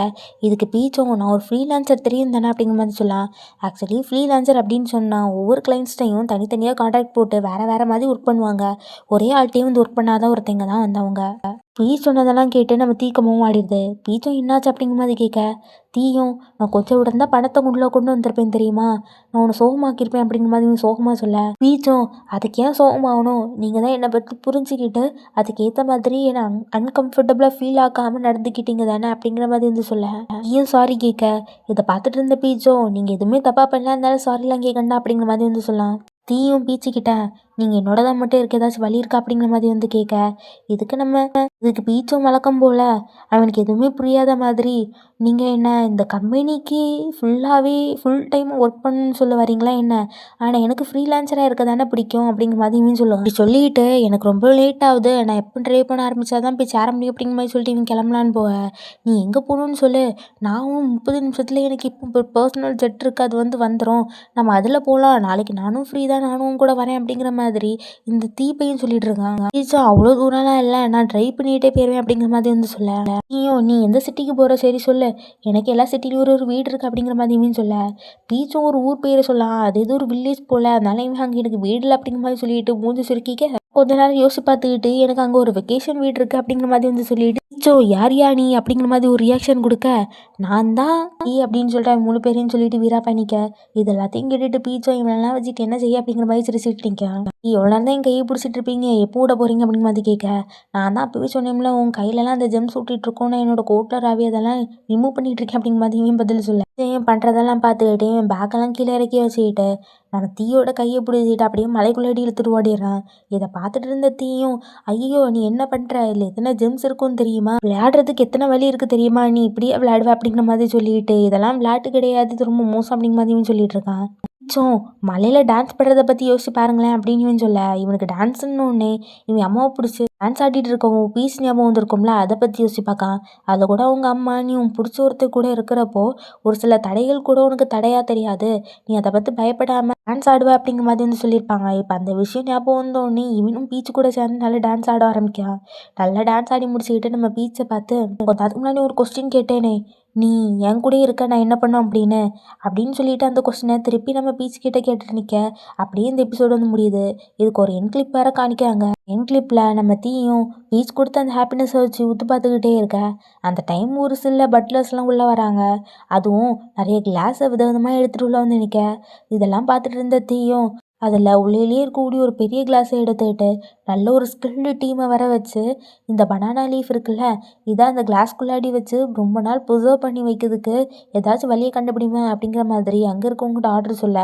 [SPEAKER 1] இதுக்கு பீச்சும் நான் ஒரு ஃப்ரீலான்சர் தெரியும் தானே அப்படிங்கிற மாதிரி சொல்லலாம். ஆக்சுவலி ஃப்ரீலான்சர் அப்படின்னு சொன்னால் ஒவ்வொரு கிளைண்ட்ஸ்டையும் தனித்தனியாக கான்ட்ராக்ட் போட்டு வேறு வேறு மாதிரி ஒர்க் பண்ணுவாங்க, ஒரே ஆள்கிட்டையும் வந்து ஒர்க் பண்ணாத ஒருத்தங்க தான் வந்தவங்க. பீச் சொன்னதெல்லாம் கேட்டு நம்ம தீக்கமும் ஆடிடுது. பீச்சும் என்னாச்சு அப்படிங்கிற மாதிரி கேட்க, தீயும் நான் கொஞ்சம் விட இருந்தால் பணத்தை உள்ளே கொண்டு வந்திருப்பேன் தெரியுமா, நான் உன்னை சோகமாக்கியிருப்பேன் அப்படிங்கிற மாதிரி சோகமாக சொல்ல, பீச்சும் அதுக்கு ஏன் சோகமாகணும், நீங்கள் தான் என்னை பற்றி புரிஞ்சுக்கிட்டு அதுக்கேற்ற மாதிரி என்னை அன்கம்ஃபர்டபுளாக ஃபீல் ஆக்காமல் நடந்துக்கிட்டீங்க தானே அப்படிங்கிற மாதிரி வந்து சொல்ல, நீயும் சாரி கேட்க, இதை பார்த்துட்டு இருந்த பீச்சும் நீங்கள் எதுவுமே தப்பாக பண்ணலாம் இருந்தாலும் சாரிலாம் கேட்கண்டா அப்படிங்கிற மாதிரி வந்து சொல்லலாம். தீயும் பீச்சுக்கிட்ட நீங்கள் என்னோட தான் மட்டும் இருக்க ஏதாச்சும் வழி இருக்கா அப்படிங்கிற மாதிரி வந்து கேட்க, இதுக்கு பீச்சும் வழக்கம் போல் அவனுக்கு எதுவுமே புரியாத மாதிரி, நீங்கள் என்ன இந்த கம்பெனிக்கு ஃபுல் டைம் ஒர்க் பண்ணணும்னு சொல்ல வரீங்களா என்ன, ஆனால் எனக்கு ஃப்ரீலான்சராக இருக்க தானே பிடிக்கும் அப்படிங்கிற மாதிரி இவன் சொல்லுவான். அப்படி சொல்லிட்டு எனக்கு ரொம்ப லேட் ஆகுது, நான் எப்போ ட்ரை பண்ண ஆரம்பித்தா தான் போய் சேர முடியும் அப்படிங்கிற மாதிரி சொல்லிட்டு இவன் கிளம்பலான்னு போக, நீ எங்கே போகணுன்னு சொல்லு, நானும் 30 நிமிஷத்தில் எனக்கு இப்போ பர்சனல் ஜெட் இருக்குது, அது வந்துடும், நம்ம அதில் போகலாம், நாளைக்கு நானும் ஃப்ரீ தான், நானும் கூட வரேன் அப்படிங்கிற மாதிரி இந்த தீப்பையும் சொல்லிட்டு இருக்காங்க. பீச்சும் அவ்வளோ தூரம்லாம் இல்லை, நான் ட்ரை பண்ணிகிட்டே போயிடுவேன் அப்படிங்கிற மாதிரி வந்து சொல்ல, நீ எந்த சிட்டிக்கு போகிற சரி சொல்லு, எனக்கு எல்லா சிட்டிலையும் ஒரு வீடு இருக்குது அப்படிங்கிற மாதிரி இவன் சொல்ல, பீச்சும் ஒரு ஊர் பேரை சொல்லலாம், அது ஏதோ ஒரு வில்லேஜ் போல், அதனால இவன் அங்கே எனக்கு வீடு இல்லை அப்படிங்கிற மாதிரி சொல்லிட்டு மூஞ்சி சுருக்கிக்க, கொஞ்ச நேரம் யோசிச்சு பார்த்துக்கிட்டு எனக்கு அங்கே ஒரு வெக்கேஷன் வீடு இருக்குது அப்படிங்கிற மாதிரி வந்து சொல்லிட்டு, யார் நீ அப்படிங்கிற மாதிரி ஒரு ரியாக்ஷன் கொடுக்க, நான் தான் நீ அப்படின்னு சொல்லிட்டு அவன் 3 பேரையும் சொல்லிட்டு வீரா பண்ணிக்க, இது எல்லாத்தையும் கேட்டுட்டு பீச்சோ இவனெல்லாம் வச்சுட்டு என்ன செய்ய அப்படிங்கிற மாதிரி சிரிச்சுட்டு நிற்கான். நீ எவ்வளோ நேரம் தான் என் கையை பிடிச்சிட்டு இருப்பீங்க, எப்போ விட போகிறீங்க அப்படிங்கிற மாதிரி கேட்க, நான் தான் அப்பவே சொன்னேன்ல உன் கையிலலாம் அந்த ஜெம்ஸ் விட்டுட்டு இருக்கோம், நான் என்னோட கோட்டில் ராவி அதெல்லாம் ரிமூவ் பண்ணிட்டு இருக்கேன் அப்படிங்கிற மாதிரி இவன் பதில் சொல்ல, பண்ணுறதெல்லாம் பார்த்துக்கிட்டு இவன் பேக்கெல்லாம் கீழே இறக்கி வச்சுக்கிட்டு நம்ம தீயோட கையை பிடிச்சிட்டு அப்படியே மலைக்குள்ளடி இழுத்துட்டு ஓடிடுறான். இதை பார்த்துட்டு இருந்த தீயும் ஐயோ நீ என்ன பண்ணுற, இல்லை எத்தனை ஜெம்ஸ் இருக்கும்னு தெரியுமா, விளையாடுறதுக்கு எத்தனை வழி இருக்குது தெரியுமா, நீ இப்படியே விளையாடுவ அப்படிங்கிற மாதிரி சொல்லிட்டு, இதெல்லாம் விளையாட்டு கிடையாது, இது ரொம்ப மோசம் அப்படிங்கிற மாதிரி சொல்லிட்டு இருக்கான். மலையில் டான்ஸ் பண்ணுறதை பற்றி யோசிச்சு பாருங்களேன் அப்படின்னு இவன் சொல்ல, இவனுக்கு டான்ஸுன்னு ஒன்று இவன் அம்மாவை பிடிச்சி டான்ஸ் ஆடிட்டு இருக்கவும் பீஸ் ஞாபகம் வந்திருக்கும்ல, அதை பற்றி யோசிச்சு பார்க்கான். அதை கூட அவங்க அம்மா நீ உன் பிடிச்ச ஒருத்தர் கூட இருக்கிறப்போ ஒரு சில தடைகள் கூட உனக்கு தடையாக தெரியாது, நீ அதை பற்றி பயப்படாமல் டான்ஸ் ஆடுவ அப்படிங்கிற மாதிரி வந்து சொல்லியிருப்பாங்க. இப்போ அந்த விஷயம் ஞாபகம் வந்தோடனே இவனும் பீச்சு கூட சேர்ந்து நல்லா டான்ஸ் ஆட ஆரம்பிக்கான். நல்லா டான்ஸ் ஆடி முடிச்சுக்கிட்டு நம்ம பீச்சை பார்த்து, அதுக்கு முன்னாடி ஒரு கொஸ்டின் கேட்டேனே, நீ என் கூட இருக்க நான் என்ன பண்ணும் அப்படின்னு சொல்லிட்டு அந்த கொஸ்டினை திருப்பி நம்ம பீச் கிட்ட கேட்டுட்டு நிற்க, அப்படியே இந்த எபிசோடு வந்து முடியுது. இதுக்கு ஒரு என் கிளிப் வேறு காணிக்காங்க. என் கிளிப்பில் நம்ம தீயும் பீச் கொடுத்து அந்த ஹாப்பினஸை வச்சு உத்து பார்த்துக்கிட்டே இருக்க, அந்த டைம் ஒரு சில பட்லர்ஸ்லாம் உள்ளே வராங்க, அதுவும் நிறைய கிளாஸை விதவிதமாக எடுத்துகிட்டு உள்ள வந்து நிற்க, இதெல்லாம் பார்த்துட்டு இருந்த தீயும் அதில் உள்ளேயே இருக்கக்கூடிய ஒரு பெரிய கிளாஸை எடுத்துக்கிட்டு நல்ல ஒரு ஸ்கில்டு டீமை வர வச்சு இந்த பனானா லீஃப் இருக்குல்ல, இதை அந்த கிளாஸ்குள்ளாடி வச்சு ரொம்ப நாள் ப்ரிசர்வ் பண்ணி வைக்கிறதுக்கு ஏதாச்சும் வழியை கண்டுபிடிங்க அப்படிங்கிற மாதிரி அங்கே இருக்கவங்ககிட்ட ஆர்டர் சொல்ல,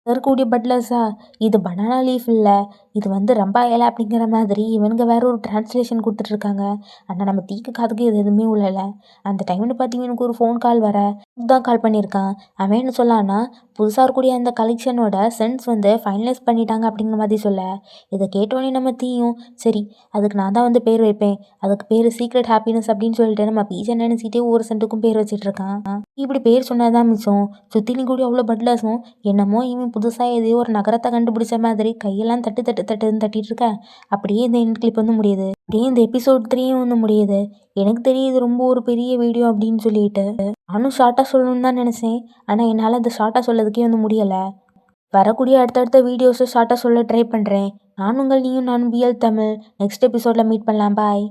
[SPEAKER 1] இருக்கக்கூடிய பட்லர்ஸா இது பனானா லீஃப் இல்லை, இது வந்து ரம்பா இலை அப்படிங்கிற மாதிரி இவனுங்க வேற ஒரு டிரான்ஸ்லேஷன் கொடுத்துட்ருக்காங்க. ஆனால் நம்ம தீக்கு காதுக்கு இது எதுவுமே உள்ளல. அந்த டைம்னு பார்த்தீங்கன்னா எனக்கு ஒரு ஃபோன் கால் வர தான் கால் பண்ணியிருக்கான். அவன் என்ன சொல்லான்னா, புதுசாக இருக்கக்கூடிய அந்த கலெக்ஷனோட சென்ஸ் வந்து ஃபைனலைஸ் பண்ணிட்டாங்க அப்படிங்கிற மாதிரி சொல்ல, இதை கேட்டோடனே நம்ம தீயும் சரி அதுக்கு நான் தான் வந்து பேர் வைப்பேன், அதுக்கு பேர் சீக்ரெட் ஹாப்பினஸ் அப்படின்னு சொல்லிட்டு நம்ம பீஸை நினச்சிக்கிட்டே ஒவ்வொரு சென்ட்டுக்கும் பேர் வச்சிட்டு இருக்கான். இப்படி பேர் சொன்னதான் மிச்சம் சுற்றிலும் கூடிய அவ்வளோ பட்லர்ஸும் என்னமோ இவன் புதுசாக எதையோ ஒரு நகரத்தை கண்டுபிடிச்ச மாதிரி கையெல்லாம் தட்டு தட்டு தட்டுன்னு தட்டிட்டு இருக்க. அப்படியே இந்த எண்ட் கிளிப் வந்து முடியுது. அப்படியே இந்த எபிசோட் 3 வந்து முடியுது. எனக்கு தெரியுது ரொம்ப ஒரு பெரிய வீடியோ அப்படின்னு சொல்லிட்டு நானும் ஷார்ட்டாக சொல்லணும்னு தான் நினச்சேன். ஆனால் என்னால் அந்த ஷார்ட்டாக சொல்லதுக்கே வந்து முடியலை. வரக்கூடிய அடுத்தடுத்த வீடியோஸை ஷார்ட்டாக சொல்ல ட்ரை பண்ணுறேன். நானும் BL தமிழ். நெக்ஸ்ட் எபிசோடில் மீட் பண்ணலாம். பாய்.